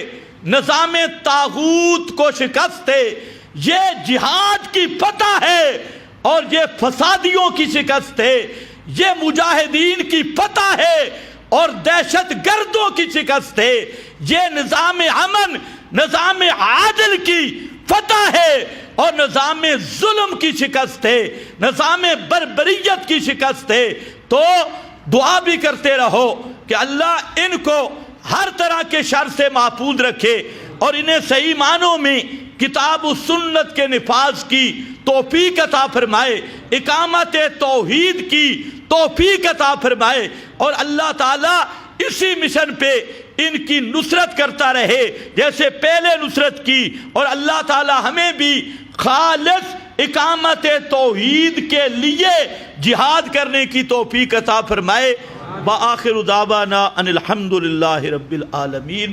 نظام طاغوت کو شکست ہے، یہ جہاد کی فتح ہے، اور یہ فسادیوں کی شکست ہے، یہ مجاہدین کی فتح ہے اور دہشت گردوں کی شکست ہے، یہ نظام امن، نظام عادل کی فتح ہے اور نظام ظلم کی شکست ہے، نظام بربریت کی شکست ہے۔ تو دعا بھی کرتے رہو کہ اللہ ان کو ہر طرح کے شر سے محفوظ رکھے اور انہیں صحیح معنوں میں کتاب و سنت کے نفاذ کی توفیق عطا فرمائے، اقامت توحید کی توفیق عطا فرمائے، اور اللہ تعالیٰ اسی مشن پہ ان کی نصرت کرتا رہے جیسے پہلے نصرت کی، اور اللہ تعالیٰ ہمیں بھی خالص اقامت توحید کے لیے جہاد کرنے کی توفیق عطا فرمائے۔ وآخر دعوانا ان الحمد للہ رب العالمین۔